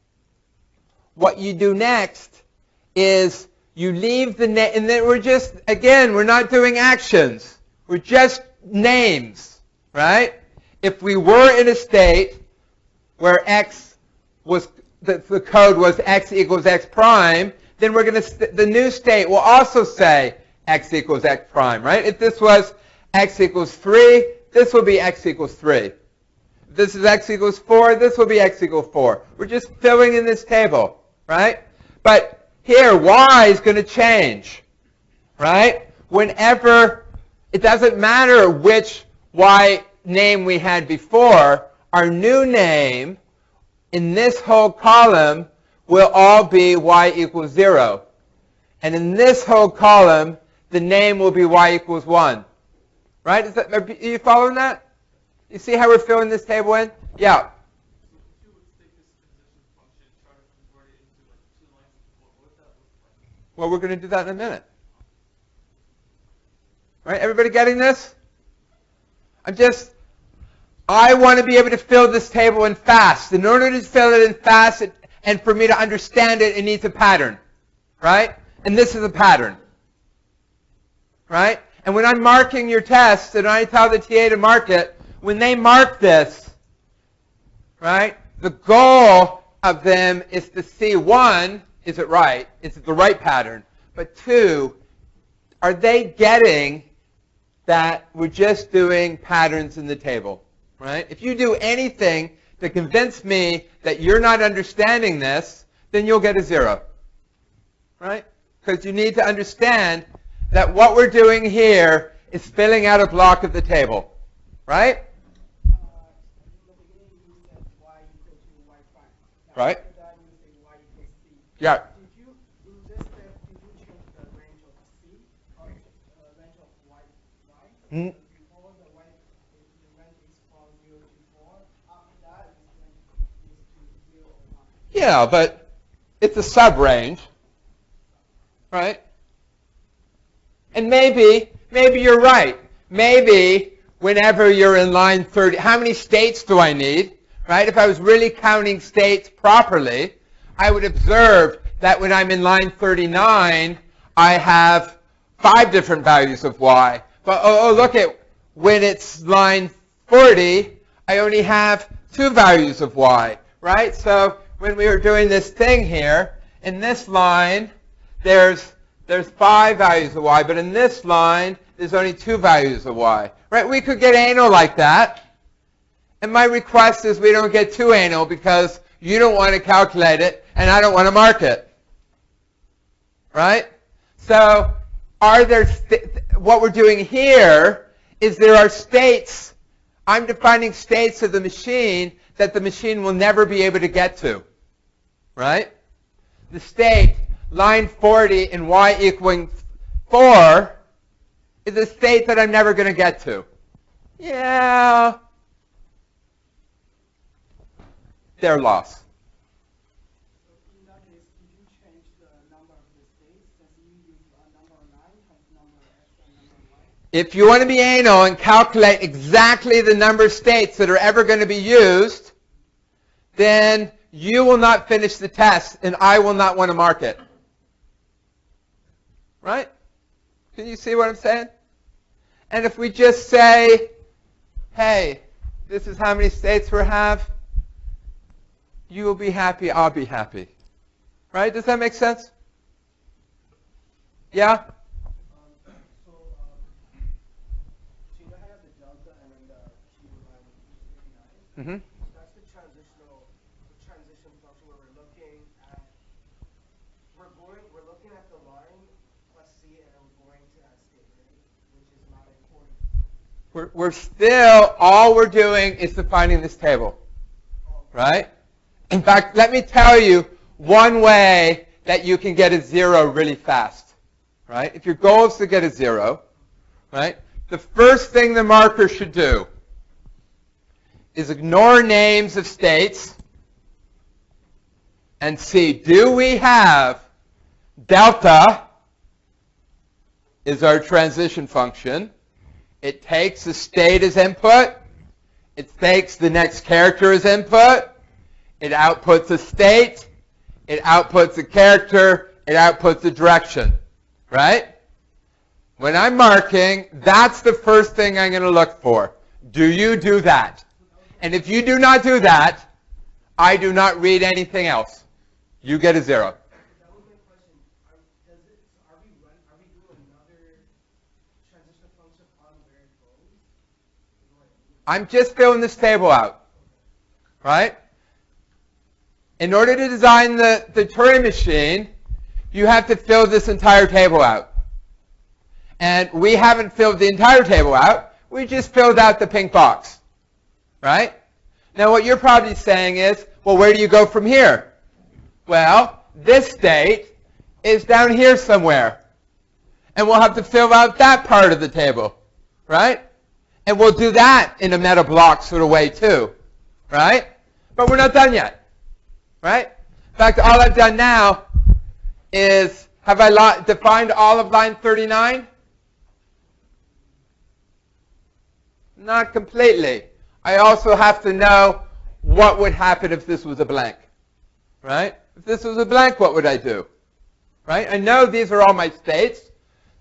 what you do next is you leave the name, and then we're not doing actions. We're just names, right? If we were in a state where X was, the code was X equals X prime, then we're going to, the new state will also say X equals X prime, right? If this was X equals 3, this will be X equals 3. If this is X equals 4, this will be X equals 4. We're just filling in this table. Right? But here, Y is going to change. Right? Whenever, it doesn't matter which Y name we had before, our new name in this whole column will all be Y equals 0. And in this whole column, the name will be Y equals 1. Right? Are you following that? You see how we're filling this table in? Yeah. Well, we're going to do that in a minute. Right? Everybody getting this? I want to be able to fill this table in fast. In order to fill it in fast and for me to understand it, it needs a pattern. Right? And this is a pattern. Right? And when I'm marking your test and I tell the TA to mark it, when they mark this, right, the goal of them is to see, one, is it right? Is it the right pattern? But two, are they getting that we're just doing patterns in the table? Right? If you do anything to convince me that you're not understanding this, then you'll get a 0. Right? Because you need to understand that what we're doing here is filling out a block of the table. Right? Right? Yeah.
Did you, in this step, did you change the range of C or range of Y? Before the range is from 0 to 4, after that is to 0 or 1.
Yeah, but it's a sub-range. Right? And maybe maybe you're right. Maybe whenever you're in line 30, how many states do I need? Right? If I was really counting states properly, I would observe that when I'm in line 39, I have 5 different values of y. But look at when it's line 40, I only have 2 values of y. Right? So when we were doing this thing here, in this line, there's 5 values of y, but in this line, there's only 2 values of y. Right? We could get anal like that. And my request is we don't get too anal because you don't want to calculate it and I don't want to mark it. Right? So what we're doing here is there are states. I'm defining states of the machine that the machine will never be able to get to. Right? The state, line 40 and y equaling 4, is a state that I'm never going to get to. Yeah. Their loss.
So in that case, did you change the number of the states? Does you use number 9 times number x and number y?
If you want to be anal and calculate exactly the number of states that are ever going to be used, then you will not finish the test and I will not want to mark it. Right? Can you see what I'm saying? And if we just say, hey, this is how many states we have, you will be happy, I'll be happy. Right? Does that make sense? Yeah?
So you have the delta and then the Q line 39.
Mm-hmm.
That's the transition function where we're looking at the line plus C and we're going to that state, right? Which is not important.
We're still, all we're doing is defining this table. Right? In fact, let me tell you one way that you can get a 0 really fast. Right? If your goal is to get a 0, right, the first thing the marker should do is ignore names of states and see, do we have delta is our transition function. It takes the state as input. It takes the next character as input. It outputs a state. It outputs a character. It outputs a direction. Right? When I'm marking, that's the first thing I'm going to look for. Do you do that? And if you do not do that, I do not read anything else. You get a 0.
That was my question. Are we doing another transition function on where it goes?
I'm just filling this table out. Right? In order to design the Turing machine, you have to fill this entire table out. And we haven't filled the entire table out. We just filled out the pink box. Right? Now what you're probably saying is, well, where do you go from here? Well, this state is down here somewhere. And we'll have to fill out that part of the table. Right? And we'll do that in a meta block sort of way too. Right? But we're not done yet. Right? In fact, all I've done now is, have I defined all of line 39? Not completely. I also have to know what would happen if this was a blank. Right? If this was a blank, what would I do? Right? I know these are all my states.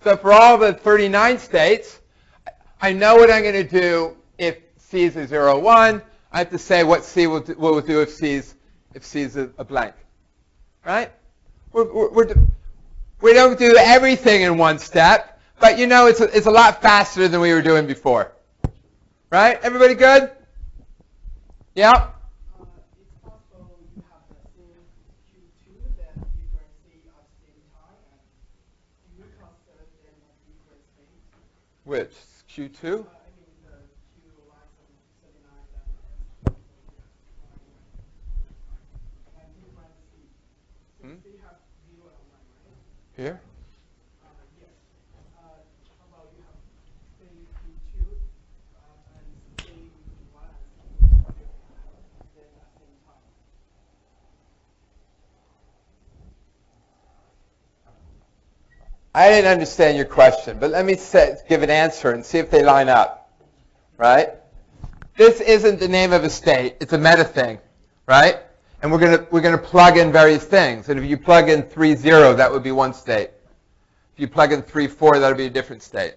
So for all the 39 states, I know what I'm going to do if C is a 0, 1. I have to say what C will do if C is a blank. Right? We don't do everything in one step, but you know it's a lot faster than we were doing before. Right? Everybody good? Yeah?
It's possible you have the same Q2 that different state at the same time, and do you consider them as different states?
Which? Q2?
I mean the Q line 39 and different states. Since they have 0 and 1, right?
Here?
Yes. How about you have state Q2 and state 1 and state 0 then at the same time?
I didn't understand your question, but let me give an answer and see if they line up, right? This isn't the name of a state. It's a meta thing, right? And we're gonna plug in various things. And if you plug in 3, 0, that would be one state. If you plug in 3, 4, that would be a different state.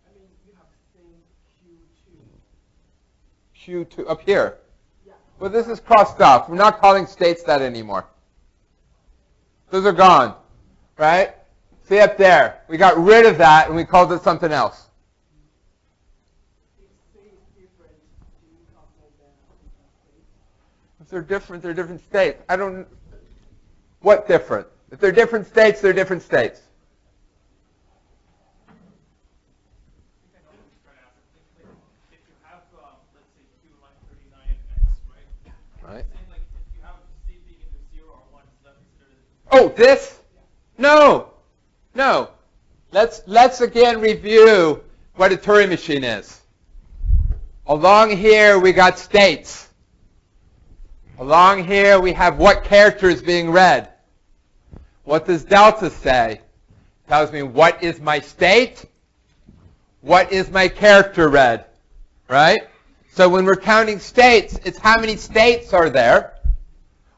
I mean, you have thing Q2.
Q2 up here.
Yeah.
Well, this is crossed off. We're not calling states that anymore. Those are gone, right? See up there. We got rid of that and we called it something else.
If state is different, do you calculate them as different states?
If they're different states. I don't. What different? If they're different states, they're different states.
If you have, let's say, Q line 39 and X, right?
Right.
Saying, like, if you have C being either 0 or 1, is that considered
Oh, this? No. No. Let's again review what a Turing machine is. Along here we got states. Along here we have what character is being read. What does delta say? Tells me what is my state, what is my character read, right? So when we're counting states, it's how many states are there.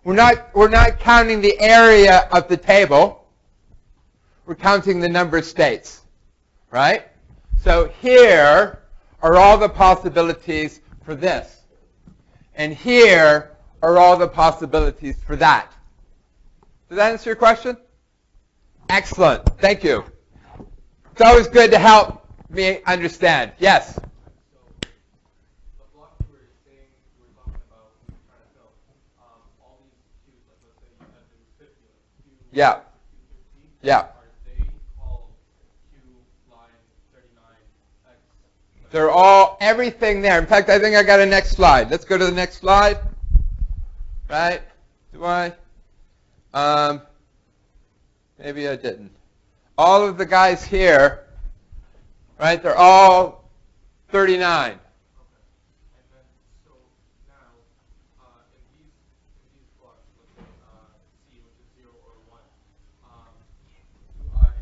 We're not counting the area of the table. We're counting the number of states, right? So here are all the possibilities for this. And here are all the possibilities for that. Does that answer your question? Excellent. Thank you. It's always good to help me understand. Yes?
So, the block you were saying, you were talking about, you were trying to fill, all these Qs, like let's say you had the 50, like Q,
Yeah.
Q50,
Yeah.
are they called Q line 39, X?
They're all, everything there. In fact, I think I got a next slide. Let's go to the next slide. Right? Do I? Maybe I didn't. All of the guys here, right, they're all 39.
Okay. And then, so now, in these blocks, let's say C, which is 0 or 1, do I,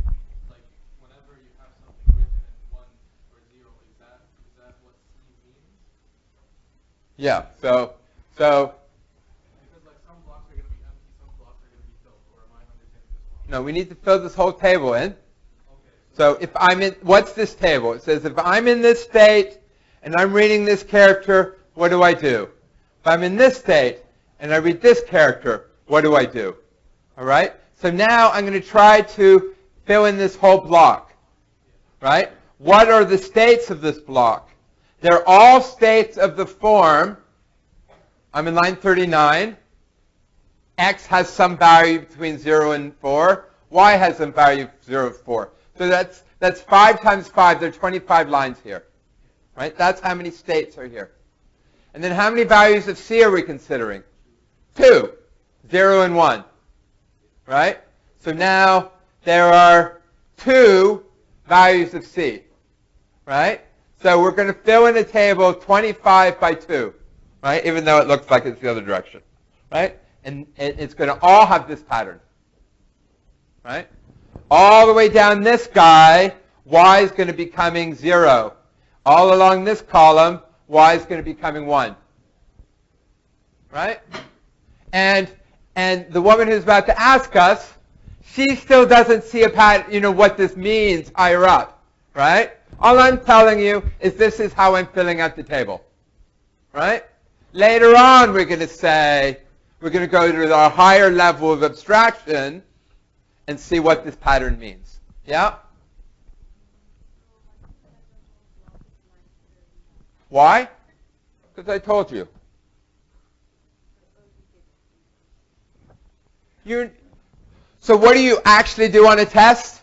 like, whenever you have something written in 1 or 0, is that what C means?
Yeah, so
Because, like, some blocks are going to be empty, some blocks are going to be filled, or am I understanding this wrong?
no, we need to fill this whole table in.
Okay.
So if I'm in, what's this table? It says if I'm in this state and I'm reading this character, what do I do? If I'm in this state and I read this character, what do I do? All right? So now I'm going to try to fill in this whole block. Right? What are the states of this block? They're all states of the form. I'm in line 39. X has some value between 0 and 4. Y has some value 0 and 4. So that's 5 times 5. There are 25 lines here. Right? That's how many states are here. And then how many values of C are we considering? 2. 0 and 1. Right? So now there are 2 values of C. Right? So we're going to fill in a table 25 by 2. Right? Even though it looks like it's the other direction. Right? And it's going to all have this pattern. Right? All the way down this guy, Y is going to be becoming 0. All along this column, Y is going to be becoming 1. Right? And the woman who's about to ask us, she still doesn't see a pattern, what this means higher up. Right? All I'm telling you is this is how I'm filling out the table. Right? Later on, we're going to go to a higher level of abstraction and see what this pattern means. Yeah? Why? Because I told you. So what do you actually do on a test?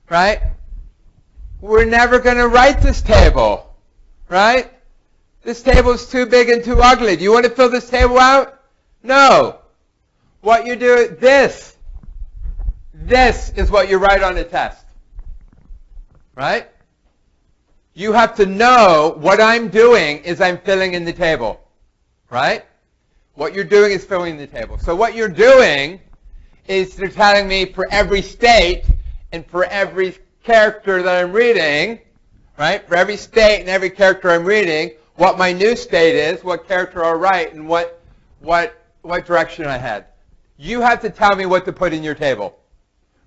Right? We're never going to write this table. Right? This table is too big and too ugly. Do you want to fill this table out? No. What you do, this is what you write on a test. Right? You have to know what I'm doing is I'm filling in the table. Right? What you're doing is filling in the table. So what you're doing is they're telling me for every state and for every character that I'm reading, right? For every state and every character I'm reading, what my new state is, what character I'll write, and what direction I head. You have to tell me what to put in your table,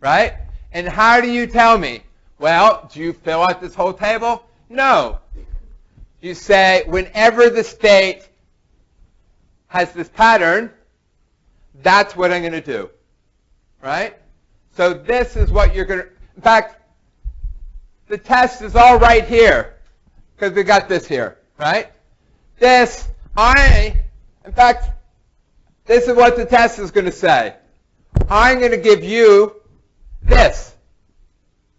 right? And how do you tell me? Well, do you fill out this whole table? No. You say, whenever the state has this pattern, that's what I'm going to do, right? So this is what you're going to, in fact, the test is all right here, because we got this here, right? This, in fact, this is what the test is going to say. I'm going to give you this,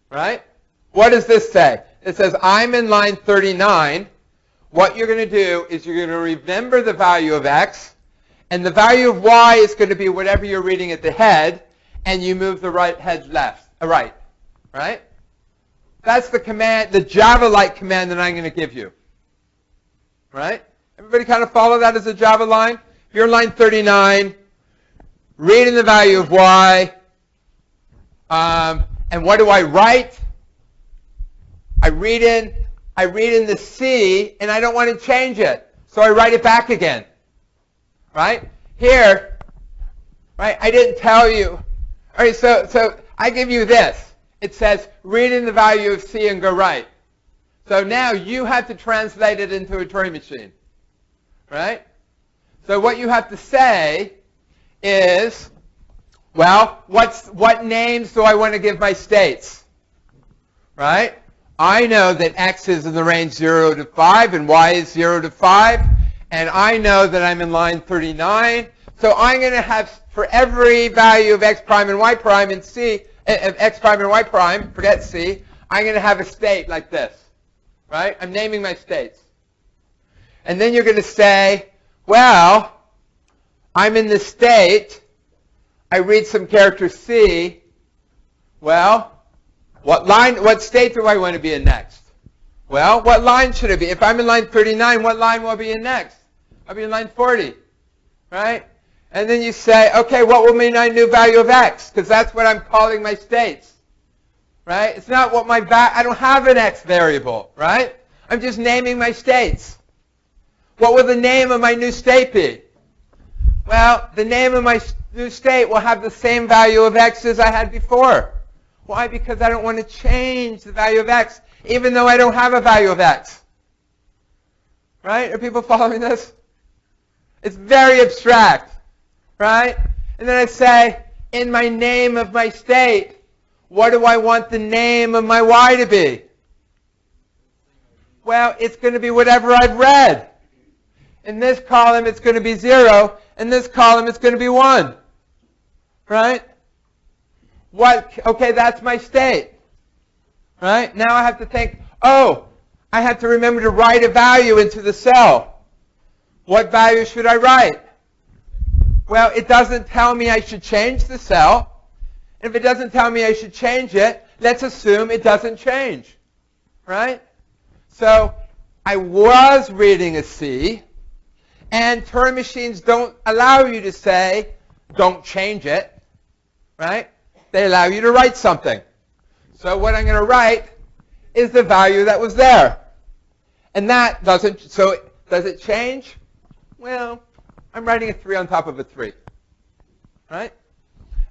right? What does this say? It says, I'm in line 39. What you're going to do is you're going to remember the value of x, and the value of y is going to be whatever you're reading at the head, and you move the right head right, right? That's the command, the Java-like command that I'm going to give you, right? Everybody kind of follow that as a Java line? If you're in line 39, reading the value of y, and what do I write? I read in the C, and I don't want to change it, so I write it back again, right? Here, right? I didn't tell you. All right, so I give you this. It says read in the value of C and go right. So now you have to translate it into a Turing machine, right? So what you have to say is, well, what names do I want to give my states, right? I know that x is in the range 0 to 5 and y is 0 to 5, and I know that I'm in line 39. So I'm going to have, for every value of x prime and y prime in C, of x prime and y prime, forget C, I'm going to have a state like this, right? I'm naming my states. And then you're going to say, well, I'm in this state. I read some character C. Well, what state do I want to be in next? Well, what line should it be? If I'm in line 39, what line will I be in next? I'll be in line 40, right? And then you say, okay, what will be my new value of x? Because that's what I'm calling my states, right? It's not what I don't have an x variable, right? I'm just naming my states. What will the name of my new state be? Well, the name of my new state will have the same value of x as I had before. Why? Because I don't want to change the value of x, even though I don't have a value of x. Right? Are people following this? It's very abstract. Right? And then I say, in my name of my state, what do I want the name of my y to be? Well, it's going to be whatever I've read. In this column, it's going to be 0. In this column, it's going to be 1. Right? Okay, that's my state. Right? Now I have to think, I have to remember to write a value into the cell. What value should I write? Well, it doesn't tell me I should change the cell. And if it doesn't tell me I should change it, let's assume it doesn't change. Right? So I was reading a C, and Turing machines don't allow you to say, don't change it. Right? They allow you to write something. So what I'm going to write is the value that was there. And that doesn't, so does it change? Well, I'm writing a 3 on top of a 3. Right?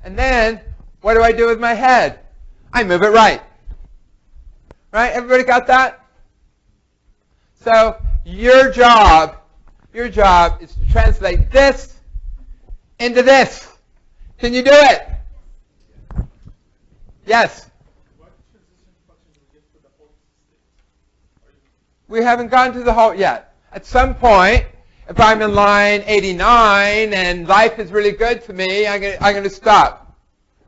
And then, what do I do with my head? I move it right. Right? Everybody got that? So your job is to translate this into this. Can you do it? Yes?
What transition function do we get for the whole state?
We haven't gone to the whole yet. At some point, if I'm in line 89 and life is really good to me, I'm going to stop.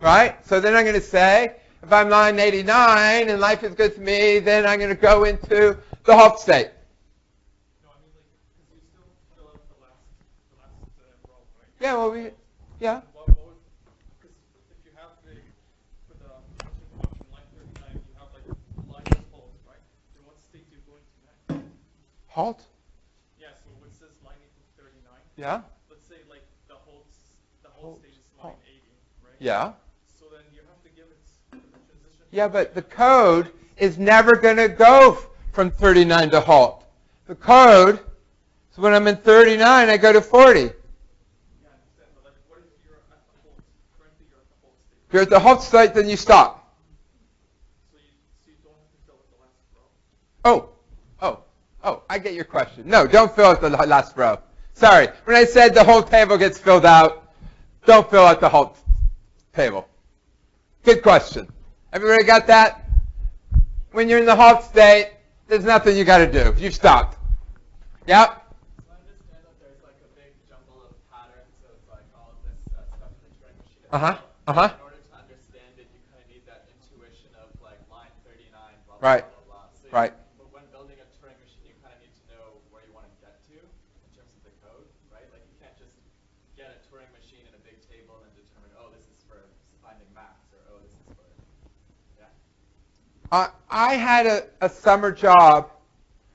Right? So then I'm going to say, if I'm line 89 and life is good to me, then I'm going to go into the halt state.
No, I mean, because you still fill out the last row, right?
Yeah, well, yeah.
Because if you have for the function line 39, you have like line of holes, right? Then what state do you go into next?
Halt?
Yeah, so it says line equals 39.
Yeah.
Let's say like the whole state is line 80, right?
Yeah.
So then you have to give it the transition.
Yeah, but the code is never going to go from 39 to halt. The code, so when I'm in 39, I go to 40.
Yeah, I understand. But like, what if you're at the halt? Currently, you're at the halt state.
If you're at the halt state, then you stop.
So you don't have to fill in the last row.
Oh, I get your question. No, don't fill out the last row. Sorry, when I said the whole table gets filled out, don't fill out the whole table. Good question. Everybody got that? When you're in the halt state, there's nothing you got to do. You've stopped. Yep.
So I understand that there's like a big jumble of patterns of like all of this stuff in the Turing machine.
Uh-huh.
In order to understand it, you kind of need that intuition of like line 39, blah, blah,
Right.
blah, blah, blah. So
Right.
But when building a Turing machine, you kind of need to know where you want to get to in terms of the code, right? Like you can't just get a Turing machine in a big table and determine, oh, this is for finding maps, or oh, this is for, yeah.
I had a summer job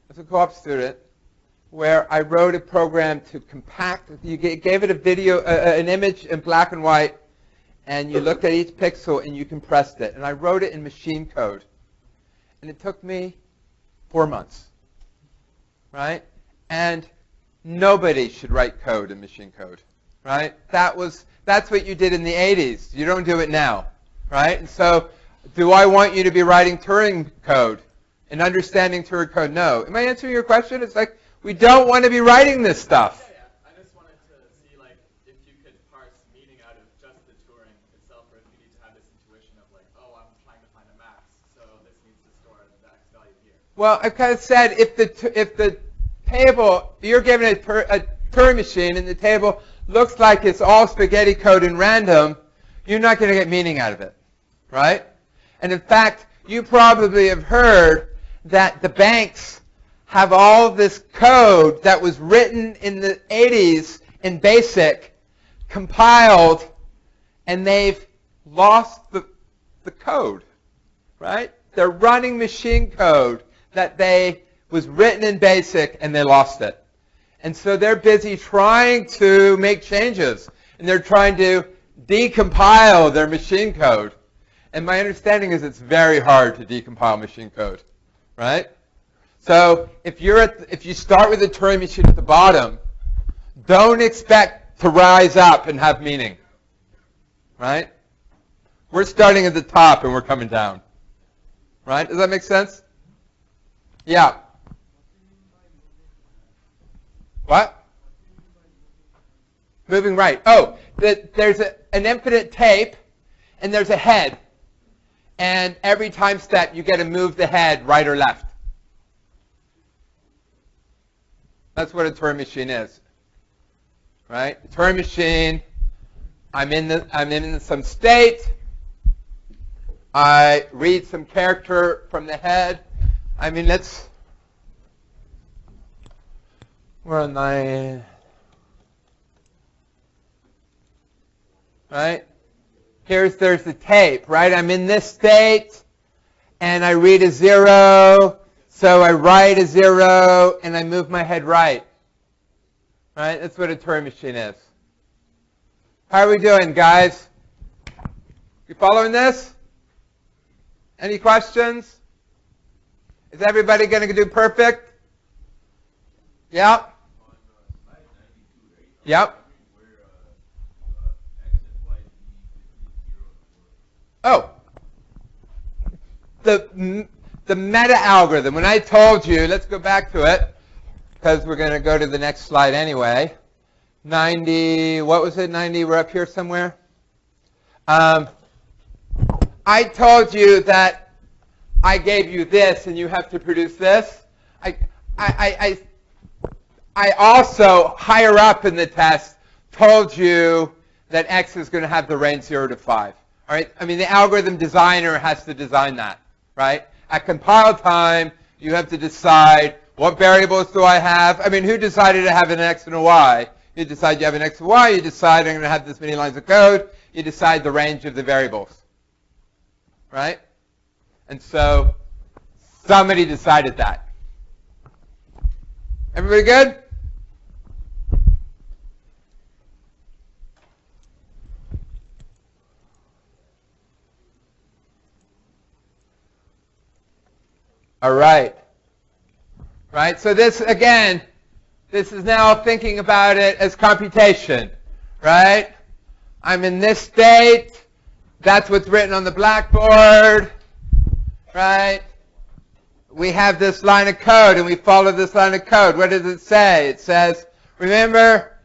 as a co-op student where I wrote a program to compact. You gave it a video, an image in black and white, and you looked at each pixel and you compressed it. And I wrote it in machine code, and it took me 4 months, right? And nobody should write code in machine code, right? That's what you did in the 80s. You don't do it now, right? And so, do I want you to be writing Turing code and understanding Turing code? No. Am I answering your question? It's like, we don't want to be writing this stuff.
Yeah. I just wanted to see like if you could parse meaning out of just the Turing itself, or if you need to have this intuition of like, oh, I'm trying to find a max, so this needs to store the x value here.
Well, I kind of said if the table, you're given a Turing machine and the table looks like it's all spaghetti code and random, you're not going to get meaning out of it, right? And in fact, you probably have heard that the banks have all this code that was written in the 80s in BASIC, compiled, and they've lost the code, right? They're running machine code that was written in BASIC, and they lost it. And so they're busy trying to make changes, and they're trying to decompile their machine code. And my understanding is it's very hard to decompile machine code, right? So if you start with a Turing machine at the bottom, don't expect to rise up and have meaning, right? We're starting at the top and we're coming down, right? Does that make sense? Yeah. What? Moving right. Oh, there's an infinite tape, and there's a head. And every time step, you get to move the head right or left. That's what a Turing machine is, right? A Turing machine. I'm in some state. I read some character from the head. I mean, we're on 9, right? There's the tape, right? I'm in this state, and I read a 0, so I write a 0, and I move my head right. Right? That's what a Turing machine is. How are we doing, guys? You following this? Any questions? Is everybody going to do perfect? Yep. Yep. Oh, the meta algorithm. When I told you, let's go back to it, because we're going to go to the next slide anyway. 90, what was it, 90, we're up here somewhere. I told you that I gave you this and you have to produce this. I also, higher up in the test, told you that X is going to have the range 0 to 5. All right? I mean, the algorithm designer has to design that, right? At compile time, you have to decide what variables do I have. I mean, who decided to have an X and a Y? You decide you have an X and Y. You decide I'm going to have this many lines of code. You decide the range of the variables, right? And so somebody decided that. Everybody good? All right. Right? So this, again, this is now thinking about it as computation. Right? I'm in this state. That's what's written on the blackboard. Right? We have this line of code, and we follow this line of code. What does it say? It says, remember,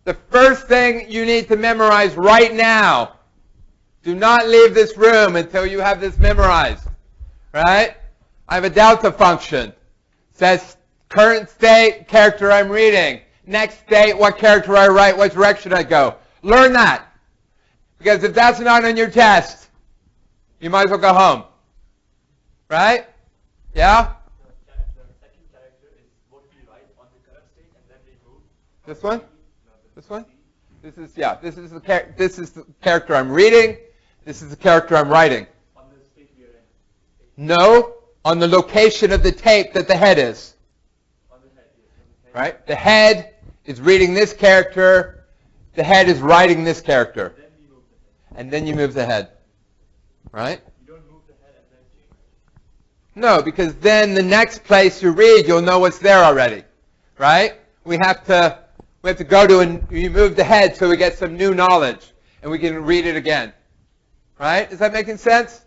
the first thing you need to memorize right now, do not leave this room until you have this memorized. Right? I have a delta function. It says current state, character I'm reading. Next state, what character I write, what direction I go. Learn that. Because if that's not on your test, you might as well go home. Right? Yeah?
The second character is what we write on the current state and then we move.
This one? This one? This is the character I'm reading. This is the character I'm writing.
On the state we are in.
No, on the location of the tape that the head is.
On the head, yes. On the head.
Right? The head is reading this character. The head is writing this character.
Then we move the head.
And then you move the head. Right?
You don't move the head and then change.
No, because then the next place you read, you'll know what's there already. Right? We have to go to and you move the head so we get some new knowledge and we can read it again. Right? Is that making sense?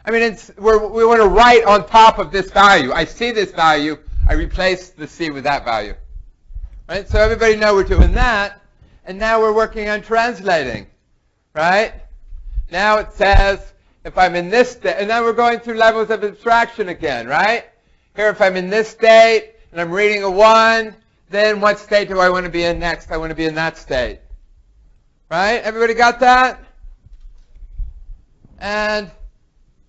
I mean, we want to write on top of this value. I see this value. I replace the C with that value. Right? So everybody know we're doing that. And now we're working on translating. Right? Now it says, if I'm in this state, and now we're going through levels of abstraction again, right? Here, if I'm in this state, and I'm reading a 1, then what state do I want to be in next? I want to be in that state. Right? Everybody got that? And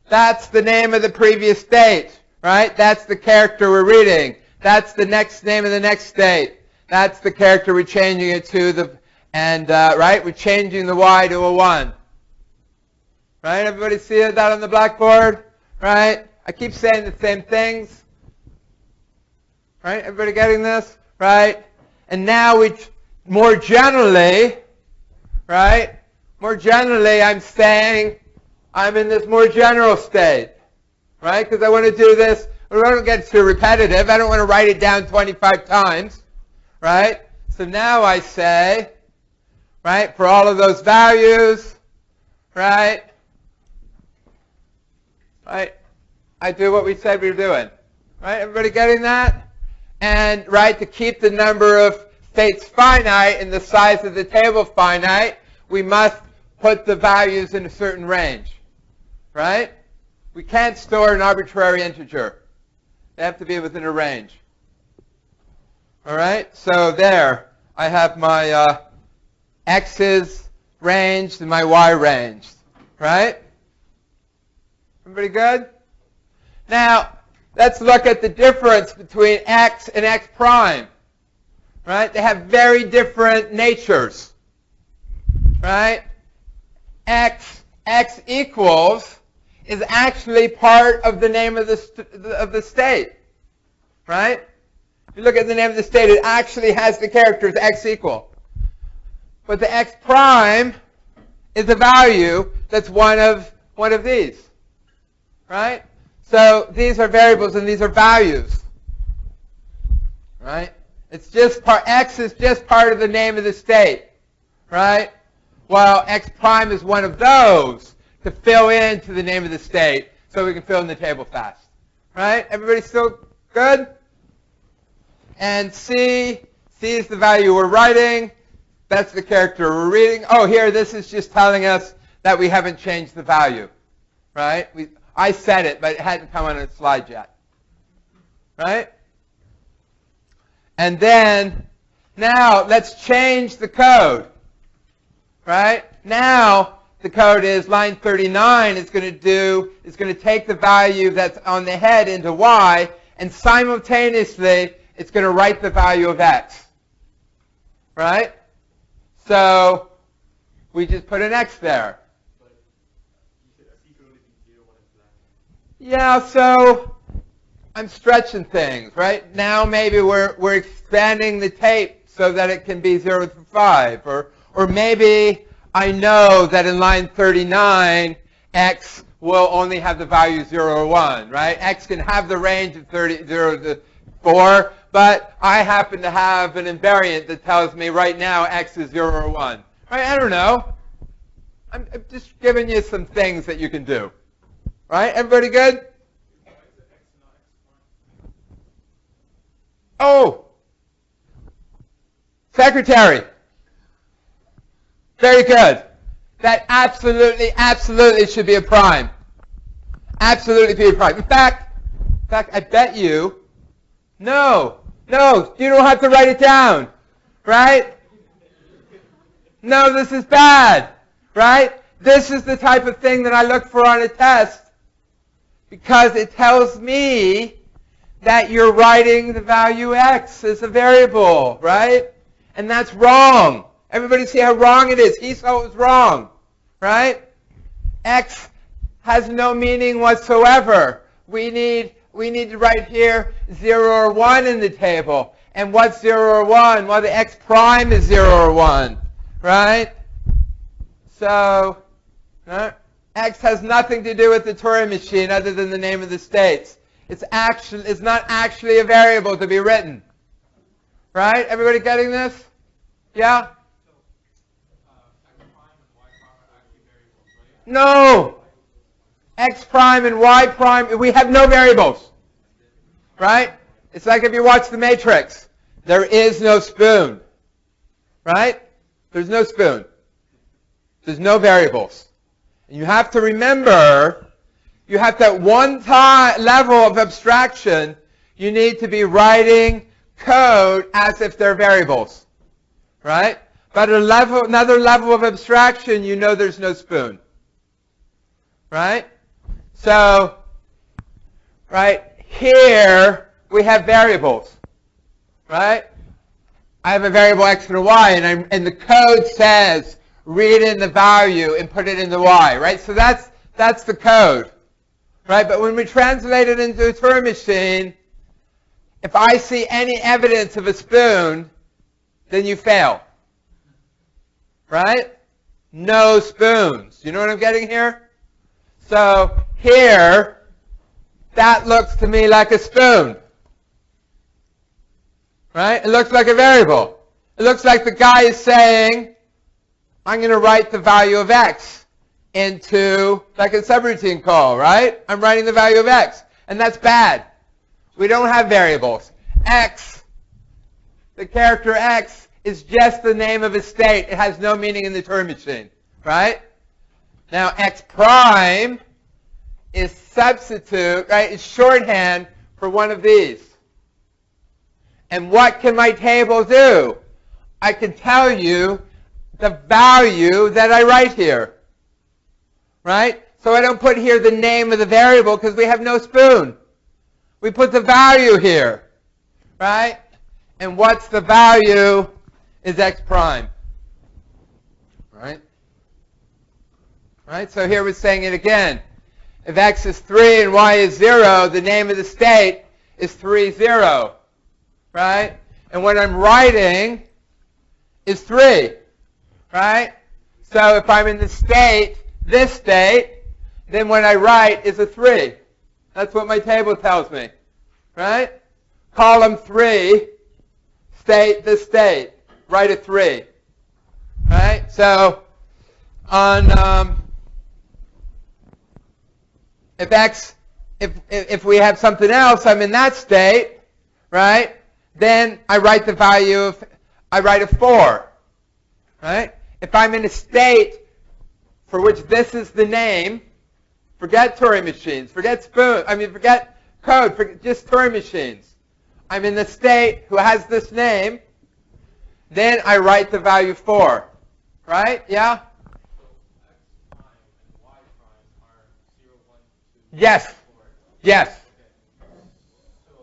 that's the name of the previous state, right? That's the character we're reading. That's the next name of the next state. That's the character we're changing it to, right? We're changing the Y to a 1. Right? Everybody see that on the blackboard? Right? I keep saying the same things. Right? Everybody getting this? Right? And now more generally, right? More generally, I'm saying I'm in this more general state. Right? Because I want to do this. I don't get too repetitive. I don't want to write it down 25 times. Right? So now I say, right, for all of those values, right? Right? I do what we said we were doing. Right? Everybody getting that? And, right, to keep the number of states finite and the size of the table finite, we must put the values in a certain range. Right? We can't store an arbitrary integer. They have to be within a range. All right? So there, I have my x's ranged and my y ranged. Right? Everybody good? Now, let's look at the difference between x and x prime. Right? They have very different natures. Right? X equals is actually part of the name of the state. Right? If you look at the name of the state, it actually has the characters x equal. But the x prime is a value that's one of these. Right? So these are variables and these are values. Right? It's just x is just part of the name of the state. Right? While x prime is one of those to fill into the name of the state so we can fill in the table fast. Right? Everybody still good? And C is the value we're writing. That's the character we're reading. Oh, here, this is just telling us that we haven't changed the value. Right? I said it, but it hadn't come on a slide yet. Right? And then, now, let's change the code. Right? Now, the code is line 39 is going to take the value that's on the head into y, and simultaneously, it's going to write the value of x. Right? So, we just put an x there. Yeah, so I'm stretching things, right? Now maybe we're expanding the tape so that it can be 0 through 5. Or maybe I know that in line 39, x will only have the value 0 or 1, right? X can have the range of 0 to 4, but I happen to have an invariant that tells me right now X is 0 or 1. Right? I don't know. I'm just giving you some things that you can do. Right? Everybody good? Oh! Secretary. Very good. That absolutely should be a prime. Absolutely be a prime. In fact, I bet you, no, you don't have to write it down, right? No, this is bad, right? This is the type of thing that I look for on a test because it tells me that you're writing the value X as a variable, right? And that's wrong. Everybody see how wrong it is. He saw it was wrong, right? X has no meaning whatsoever. We need to write here 0 or 1 in the table. And what's 0 or 1? Well, the X prime is 0 or 1, right? So, X has nothing to do with the Turing machine other than the name of the states. It's not actually a variable to be written. Right? Everybody getting this? Yeah? No! X prime and Y prime, we have no variables. Right? It's like if you watch The Matrix. There is no spoon. Right? There's no spoon. There's no variables. And you have to remember, you have that one level of abstraction, you need to be writing code as if they're variables. Right? But another level of abstraction, you know there's no spoon. Right? So, right here, we have variables. Right? I have a variable X and a Y, and the code says, read in the value and put it in the Y. Right? So that's the code. Right? But when we translate it into a Turing machine, if I see any evidence of a spoon, then you fail. Right? No spoons. You know what I'm getting here? So here, that looks to me like a spoon. Right? It looks like a variable. It looks like the guy is saying, I'm going to write the value of X into like a subroutine call, right? I'm writing the value of X. And that's bad. We don't have variables. X, the character X, is just the name of a state. It has no meaning in the Turing machine, right? Now, X prime is substitute, right? It's shorthand for one of these. And what can my table do? I can tell you the value that I write here, right? So I don't put here the name of the variable because we have no spoon. We put the value here, right? And what's the value is X prime, right? Right? So here we're saying it again. If X is 3 and Y is 0, the name of the state is 3, 0, right? And what I'm writing is 3, right? So if I'm in the state, this state, then what I write is a 3. That's what my table tells me, right? Column 3, state, the state, write a 3, right? So on if we have something else, I'm in that state, right? Then I write the value of, I write a 4, right? If I'm in a state for which this is the name, forget Turing machines, forget code, forget just Turing machines. I'm in the state who has this name, then I write the value 4, right? Yeah? Yes. Yes.
So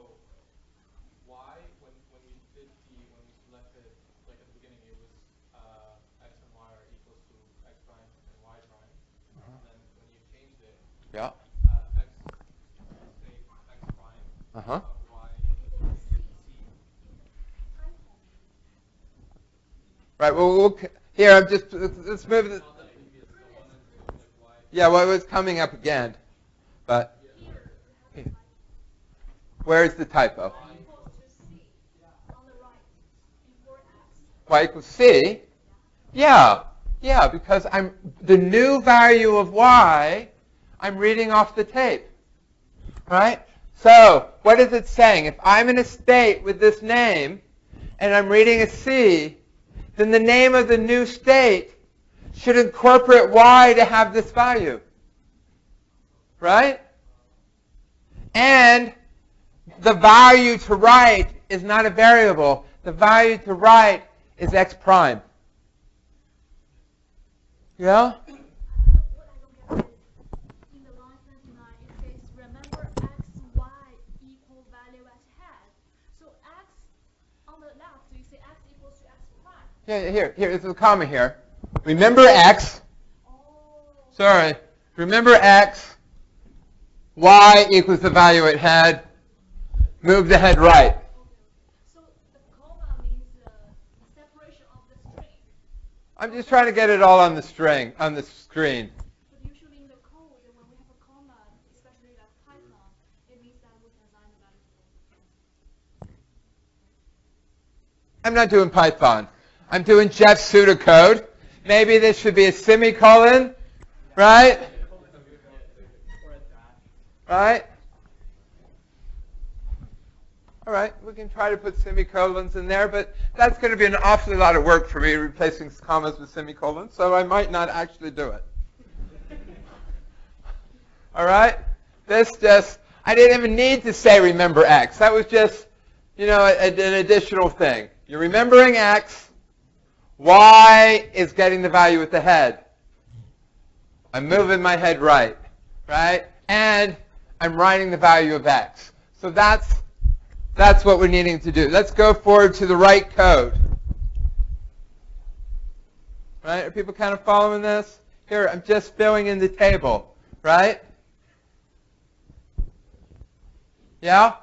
y, when we did when we selected, like at the beginning, it was x and y are equals to x prime and y prime. And then when you changed it,
Yeah.
x state x prime, y c.
Right. Well, here I'm just let's move.
Not the previous, the one that like y
Yeah, well, it was coming up again. But where's the typo? Y equals C? Yeah, because the new value of y, I'm reading off the tape, right? So what is it saying? If I'm in a state with this name and I'm reading a C, then the name of the new state should incorporate y to have this value, right? And the value to write is not a variable. The value to write is x prime. Yeah?
What I don't get is, in the line 29, it says, remember x, y equal value at head. So x, on the left, you say x equals to x prime.
Yeah, here, there's a comma here. Remember x. Sorry. Remember x. Y equals the value it had. Move the head right.
So the comma means separation of the string.
I'm just trying to get it all on the string, on the screen.
But usually in the code, when we have a comma, especially like Python, it means that we can assign the value.
I'm not doing Python. I'm doing Jeff's pseudocode. Maybe this should be a semicolon, right? Right? All right, we can try to put semicolons in there, but that's going to be an awfully lot of work for me, replacing commas with semicolons, so I might not actually do it. All right? I didn't even need to say remember x. That was just, an additional thing. You're remembering x. Y is getting the value at the head. I'm moving my head right? And I'm writing the value of x. So that's what we're needing to do. Let's go forward to the right code. Right? Are people kind of following this? Here, I'm just filling in the table. Right? Yeah?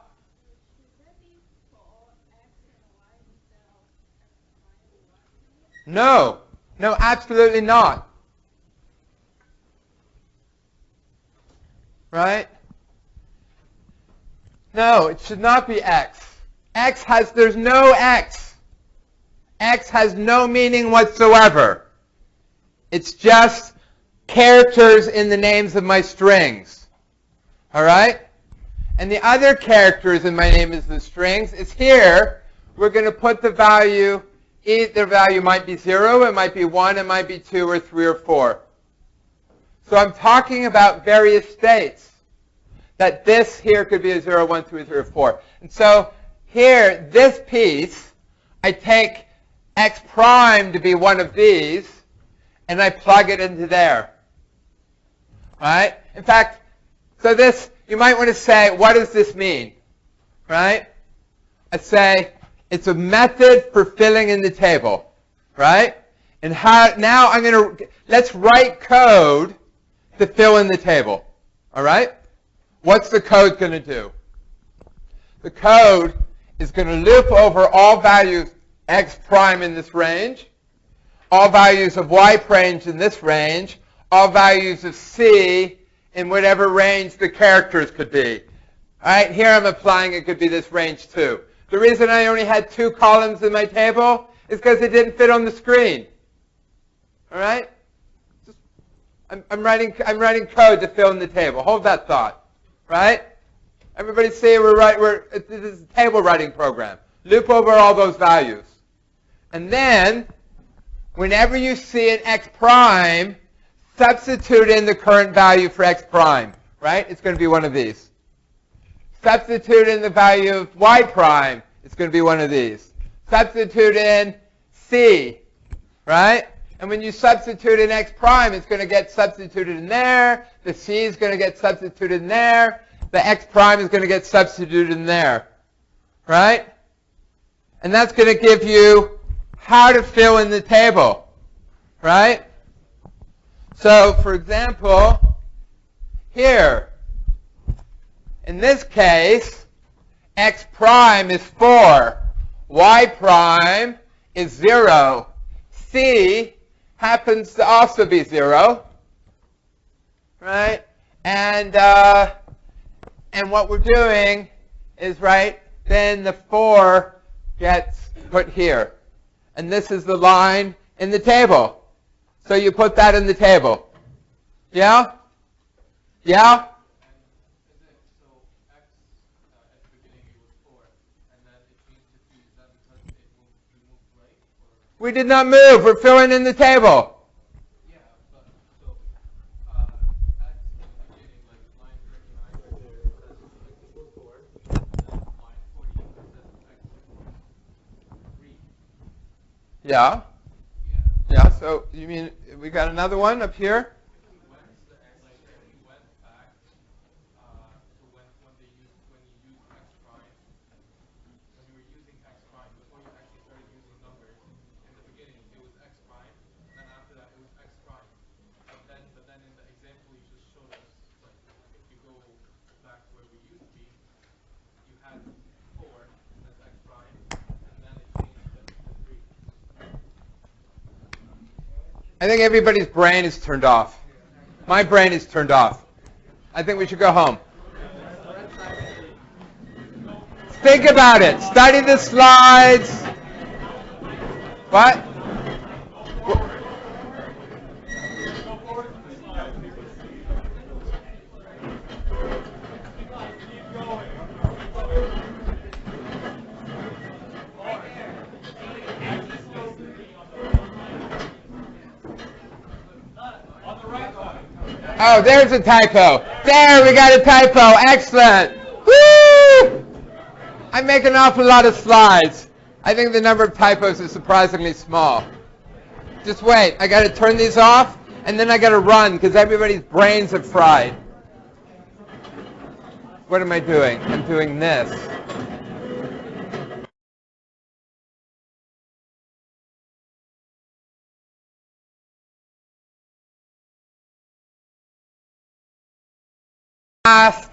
No, absolutely not. Right? No, it should not be x. There's no x. X has no meaning whatsoever. It's just characters in the names of my strings. All right? And the other characters in my name of the strings is here. We're going to put the value. Either value might be 0, it might be 1, it might be 2 or 3 or 4. So I'm talking about various states. That this here could be a 0, 1, 2, 3, or 4. And so here, this piece, I take x prime to be one of these, and I plug it into there. Right? In fact, so this, you might want to say, what does this mean? Right? I say, it's a method for filling in the table, right? And now let's write code to fill in the table, all right? What's the code going to do? The code is going to loop over all values x prime in this range, all values of y prime in this range, all values of c in whatever range the characters could be. All right, here I'm applying it could be this range too. The reason I only had 2 columns in my table is because it didn't fit on the screen. All right? I'm writing code to fill in the table. Hold that thought. Right? Everybody see this is a table writing program. Loop over all those values. And then, whenever you see an x prime, substitute in the current value for x prime. Right? It's going to be one of these. Substitute in the value of y prime. It's going to be one of these. Substitute in c, right? And when you substitute in x prime, it's going to get substituted in there. The c is going to get substituted in there. The x prime is going to get substituted in there, right? And that's going to give you how to fill in the table, right? So, for example, here, in this case, x prime is 4, y prime is 0, c happens to also be 0, right? And what we're doing is, right, then the 4 gets put here. And this is the line in the table. So you put that in the table. Yeah? Yeah?
So x at the beginning it was 4, and then it changed to 3. Is that because we moved right? Or?
We did not move. We're filling in the table.
Yeah, but so x at the beginning, like line 39 right there, it says x equals 4, and then line 40 it says x equals 3.
Yeah?
Yeah.
Yeah, so you mean we got another one up here?
We went back to when you use x prime, when you were using x prime before you actually started using numbers. In the beginning, it was x prime, and then after that, it was x prime. But then in the example you just showed us, like if you go back to where we used to be, you had 4 as x prime, and then it changed to 3.
I think everybody's brain is turned off. My brain is turned off. I think we should go home. Think about it. Study the slides. What? Oh, there's a typo. There, we got a typo. Excellent. Woo! I make an awful lot of slides. I think the number of typos is surprisingly small. Just wait. I got to turn these off, and then I got to run because everybody's brains are fried. What am I doing? I'm doing this. Last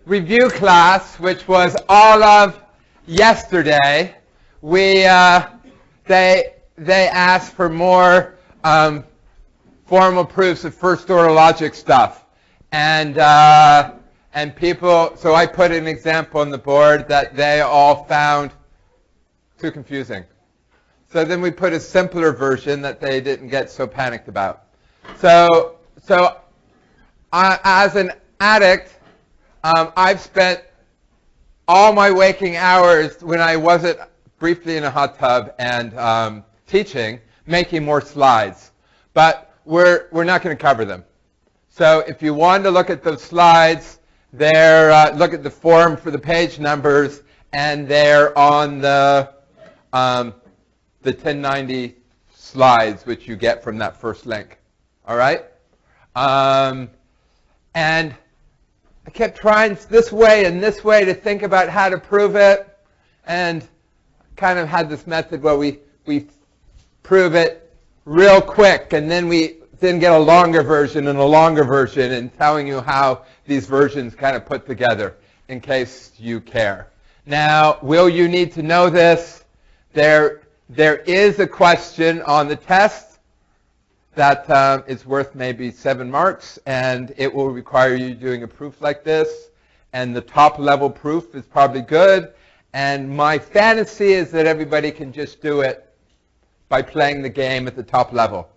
review class, which was all of yesterday, they asked for more formal proofs of first order logic stuff, and people. So I put an example on the board that they all found too confusing. So then we put a simpler version that they didn't get so panicked about. So as an addict, I've spent all my waking hours when I wasn't briefly in a hot tub and teaching, making more slides. But we're not going to cover them. So if you want to look at those slides, look at the form for the page numbers, and they're on the 1090 slides, which you get from that first link. All right? And I kept trying this way and this way to think about how to prove it, and kind of had this method where we prove it real quick, and then we then get a longer version and telling you how these versions kind of put together in case you care. Now, will you need to know this? There is a question on the test that is worth maybe 7 marks, and it will require you doing a proof like this, and the top level proof is probably good, and my fantasy is that everybody can just do it by playing the game at the top level,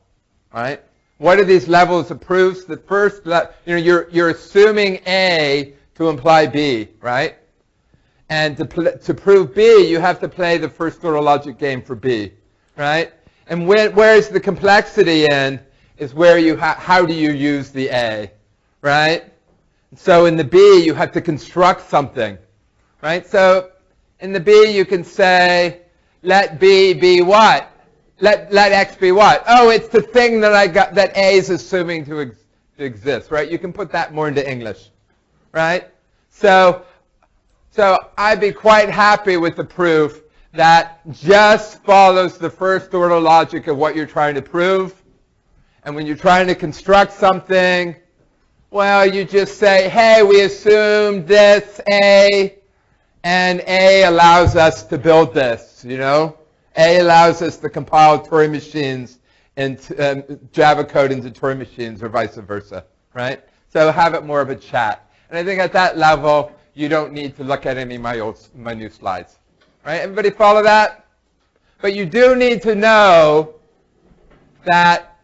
right? What are these levels of proofs? The first, you're assuming A to imply B, right? And to prove B, you have to play the first order logic game for B, right? And where's the complexity in is where how do you use the A, right? So in the B, you have to construct something, right? So in the B, you can say, let B be what? Let X be what? Oh, it's the thing that that A is assuming to exist, right? You can put that more into English, right? So I'd be quite happy with the proof that just follows the first order logic of what you're trying to prove. And when you're trying to construct something, well, you just say, hey, we assumed this A, and A allows us to build this, A allows us to compile Turing machines Java code into Turing machines or vice versa, right? So have it more of a chat. And I think at that level, you don't need to look at any of my new slides, right? Everybody follow that? But you do need to know that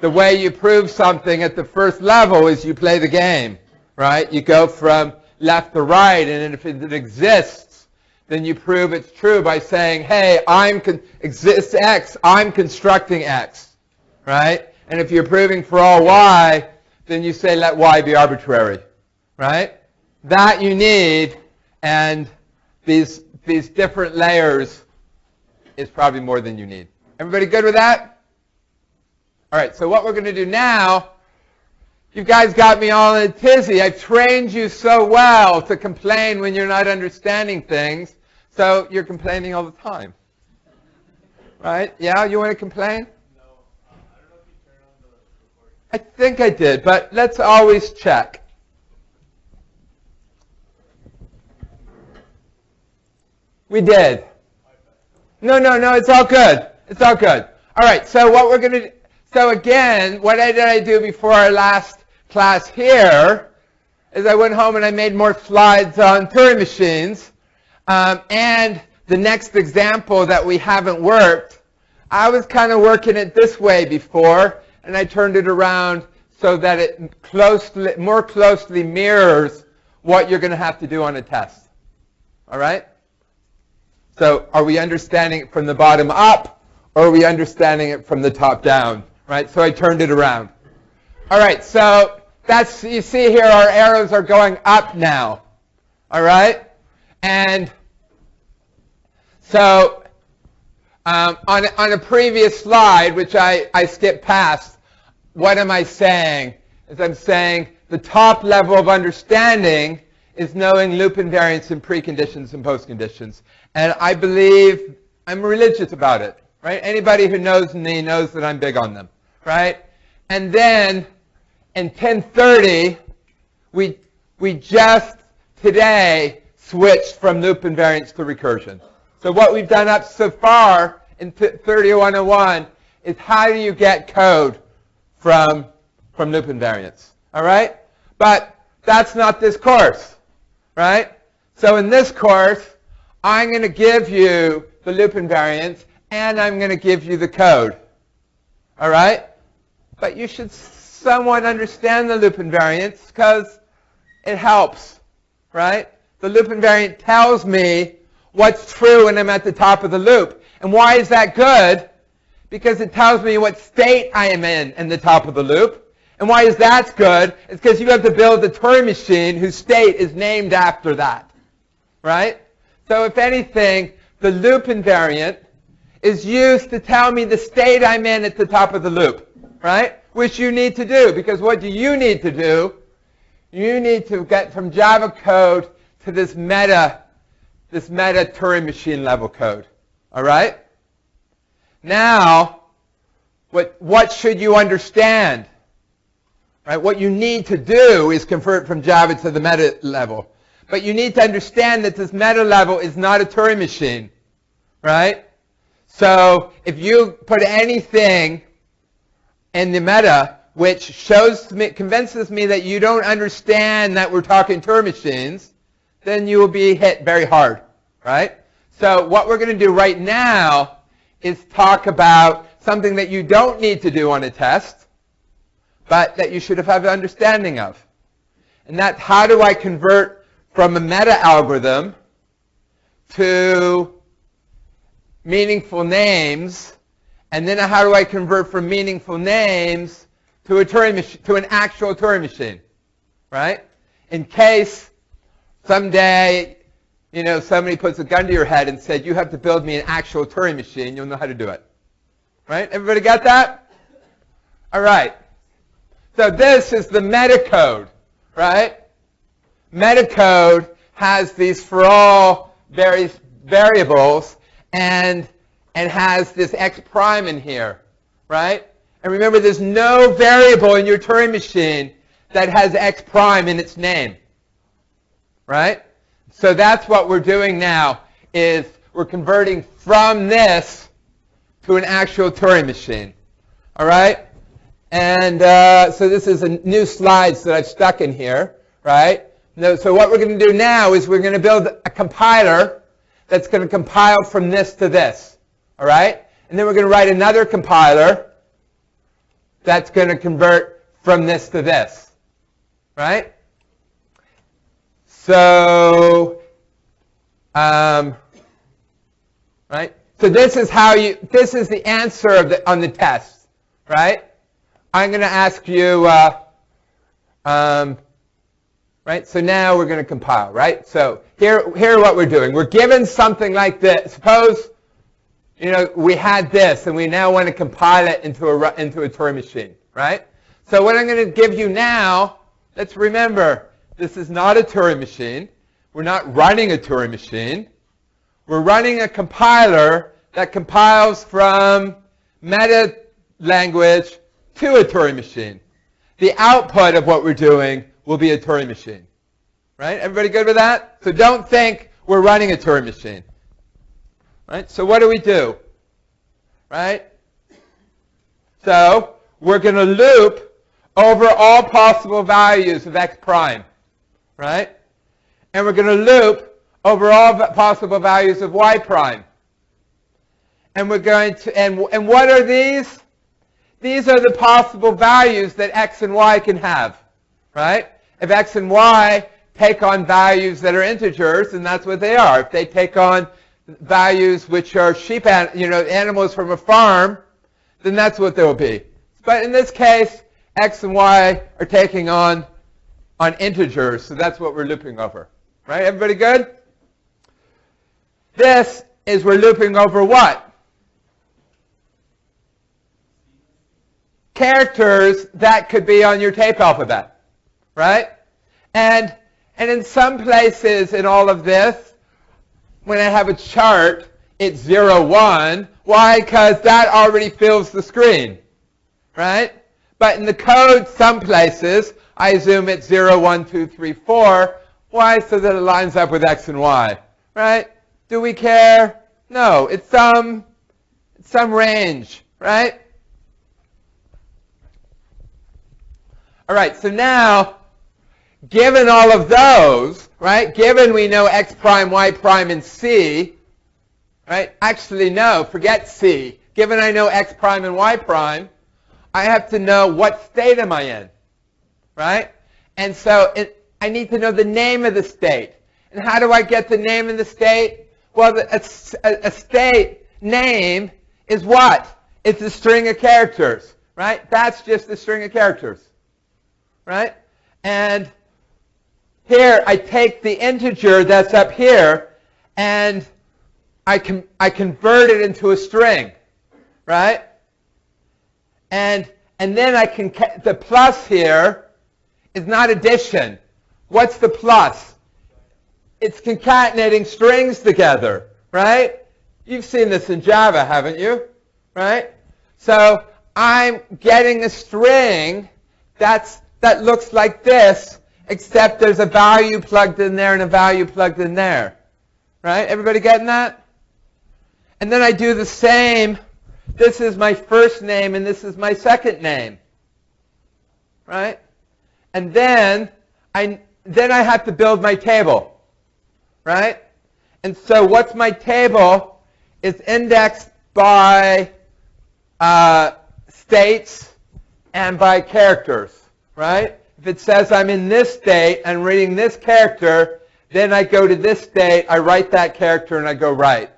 the way you prove something at the first level is you play the game, right? You go from left to right, and if it exists, then you prove it's true by saying, hey, exists X, I'm constructing X, right? And if you're proving for all Y, then you say let Y be arbitrary, right? That you need, and these different layers is probably more than you need. Everybody good with that? All right, so what we're going to do now, you guys got me all in a tizzy. I've trained you so well to complain when you're not understanding things, so you're complaining all the time. Right? Yeah, you want to complain?
No, I don't know if you turned on the recording.
I think I did, but let's always check. We did. No, it's all good. It's all good. All right, so what we're going to do, so again, what did I do before our last class here is I went home and I made more slides on Turing machines. And the next example that we haven't worked, I was kind of working it this way before, and I turned it around so that it more closely mirrors what you're going to have to do on a test. All right? So are we understanding it from the bottom up, or are we understanding it from the top down? Right? So I turned it around. All right, so that's, you see here our arrows are going up now. All right? And so on a previous slide, which I skipped past, what am I saying? Is I'm saying the top level of understanding is knowing loop invariants and preconditions and postconditions. And I believe I'm religious about it, right? Anybody who knows me knows that I'm big on them, right? And then in 1030, we just today switched from loop invariants to recursion. So what we've done up so far in 30101 is how do you get code from loop invariants, all right? But that's not this course, right? So in this course, I'm going to give you the loop invariants, and I'm going to give you the code, all right? But you should somewhat understand the loop invariants because it helps, right? The loop invariant tells me what's true when I'm at the top of the loop. And why is that good? Because it tells me what state I am in the top of the loop. And why is that good? It's because you have to build a Turing machine whose state is named after that, right? So if anything, the loop invariant is used to tell me the state I'm in at the top of the loop, right? Which you need to do, because what do you need to do? You need to get from Java code to this meta Turing machine level code, all right? Now, what should you understand? Right? What you need to do is convert from Java to the meta level. But you need to understand that this meta level is not a Turing machine, right? So if you put anything in the meta which convinces me that you don't understand that we're talking Turing machines, then you will be hit very hard, right? So what we're going to do right now is talk about something that you don't need to do on a test, but that you should have an understanding of. And that's how do I convert from a meta algorithm to meaningful names, and then how do I convert from meaningful names to an actual Turing machine, right? In case someday, somebody puts a gun to your head and said, you have to build me an actual Turing machine, you'll know how to do it. Right? Everybody got that? All right. So this is the metacode, right? Metacode has these for all various variables and has this x prime in here, right? And remember, there's no variable in your Turing machine that has x prime in its name, right? So that's what we're doing now, is we're converting from this to an actual Turing machine. All right? And so this is a new slides that I've stuck in here, right? So what we're going to do now is we're going to build a compiler that's going to compile from this to this, all right? And then we're going to write another compiler that's going to convert from this to this, right? So, right? So this is the answer on the test, right? I'm going to ask you, right? So now we're going to compile, right? So here what we're doing. We're given something like this. Suppose, we had this, and we now want to compile it into a Turing machine, right? So what I'm going to give you now, let's remember, this is not a Turing machine. We're not running a Turing machine. We're running a compiler that compiles from meta language to a Turing machine. The output of what we're doing will be a Turing machine. Right? Everybody good with that? So don't think we're running a Turing machine. Right? So what do? Right? So we're going to loop over all possible values of x prime. Right? And we're going to loop over all possible values of y prime. And we're going to, and what are these? These are the possible values that x and y can have, right? If x and y take on values that are integers, then that's what they are. If they take on values which are sheep, animals from a farm, then that's what they will be. But in this case, x and y are taking on integers, so that's what we're looping over, right? Everybody good? This is we're looping over what? Characters that could be on your tape alphabet, right? And in some places in all of this, when I have a chart, it's 0, 1. Why? Because that already fills the screen, right? But in the code, some places, I assume it's 0, 1, 2, 3, 4. Why? So that it lines up with x and y, right? Do we care? No, it's some range, right? All right, so now, given all of those, right, given we know x prime, y prime, and c, right, actually no, forget c. Given I know x prime and y prime, I have to know what state am I in, right? And so I need to know the name of the state. And how do I get the name of the state? Well, a state name is what? It's a string of characters, right? That's just a string of characters. Right? And here I take the integer that's up here and I convert it into a string. Right? And then the plus here is not addition. What's the plus? It's concatenating strings together. Right? You've seen this in Java, haven't you? Right? So I'm getting a string that looks like this, except there's a value plugged in there and a value plugged in there. Right? Everybody getting that? And then I do the same. This is my first name and this is my second name. Right? And then I have to build my table. Right? And so what's my table? It's indexed by states and by characters. Right? If it says I'm in this state, I'm reading this character, then I go to this state, I write that character, and I go right.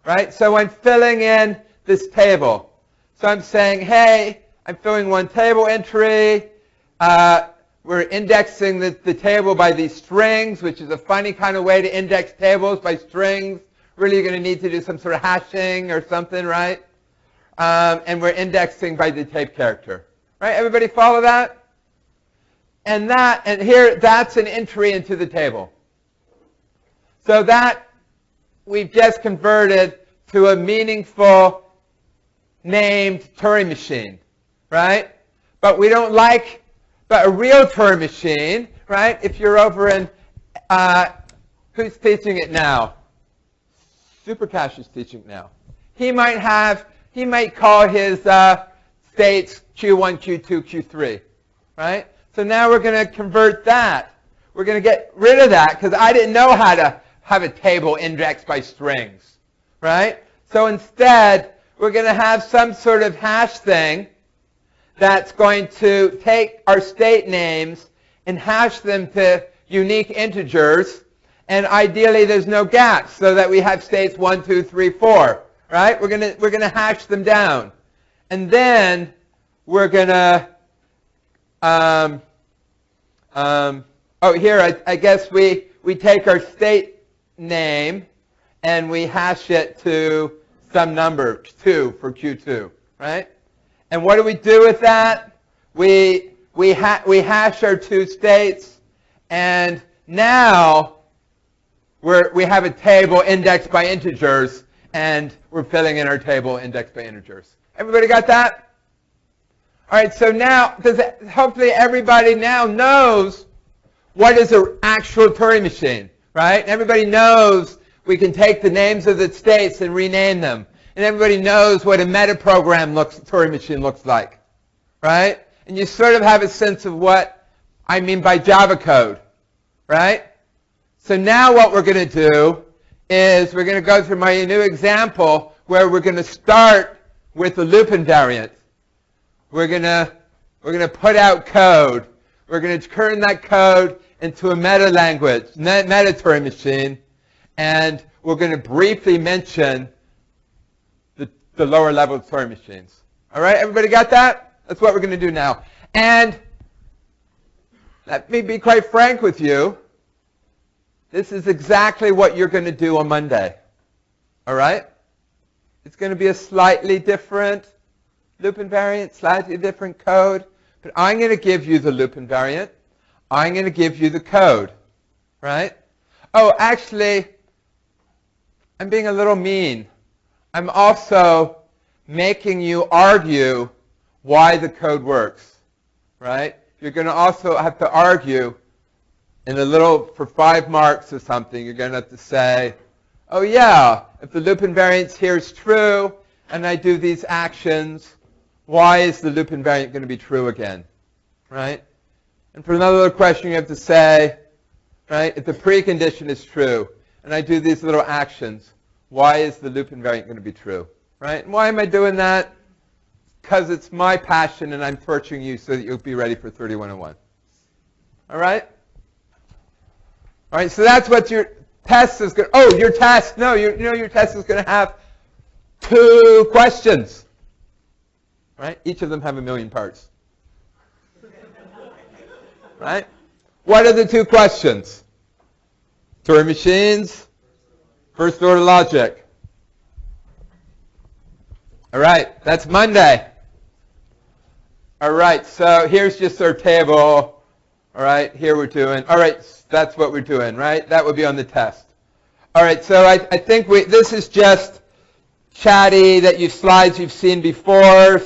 Right? So I'm filling in this table. So I'm saying, hey, I'm filling one table entry. We're indexing the table by these strings, which is a funny kind of way to index tables by strings. Really, you're going to need to do some sort of hashing or something, right? And we're indexing by the tape character. Right? Everybody follow that? And here, that's an entry into the table. So that we've just converted to a meaningful named Turing machine, right? But we don't like, but a real Turing machine, right? If you're over in, who's teaching it now? Supercash is teaching it now. He might call his states Q1, Q2, Q3, right? So now we're going to convert that. We're going to get rid of that because I didn't know how to have a table indexed by strings, right? So instead, we're going to have some sort of hash thing that's going to take our state names and hash them to unique integers. And ideally, there's no gaps so that we have states 1, 2, 3, 4, right? We're going to hash them down. And then we're going to, here, I guess we take our state name and we hash it to some number, 2 for Q2, right? And what do we do with that? We hash our two states, and now we have a table indexed by integers, and we're filling in our table indexed by integers. Everybody got that? All right, so now, hopefully everybody now knows what is an actual Turing machine, right? Everybody knows we can take the names of the states and rename them. And everybody knows what a metaprogram Turing machine looks like, right? And you sort of have a sense of what I mean by Java code, right? So now what we're going to do is we're going to go through my new example where we're going to start with the loop invariant. We're going to put out code. We're going to turn that code into a meta language, meta Turing machine, and we're going to briefly mention the lower level Turing machines. All right, everybody got that? That's what we're going to do now. And let me be quite frank with you. This is exactly what you're going to do on Monday. All right? It's going to be a slightly different loop invariant, slightly different code. But I'm going to give you the loop invariant. I'm going to give you the code. Right? Oh, actually, I'm being a little mean. I'm also making you argue why the code works, right? You're going to also have to argue for 5 marks or something. You're going to have to say, oh yeah, if the loop invariance here is true and I do these actions, why is the loop invariant going to be true again, right? And for another question, you have to say, right, if the precondition is true and I do these little actions, why is the loop invariant going to be true? Right? And why am I doing that? Because it's my passion and I'm torturing you so that you'll be ready for 3101. All right? All right, so that's what your test is going to... Oh, your test. No, your test is going to have 2 questions. Right? Each of them have 1,000,000 parts. Right? What are the 2 questions? Turing machines, first order logic. All right, that's Monday. All right, so here's just our table. All right, here we're doing. All right, that's what we're doing, right? That would be on the test. All right, so I think this is just chatty, slides you've seen before,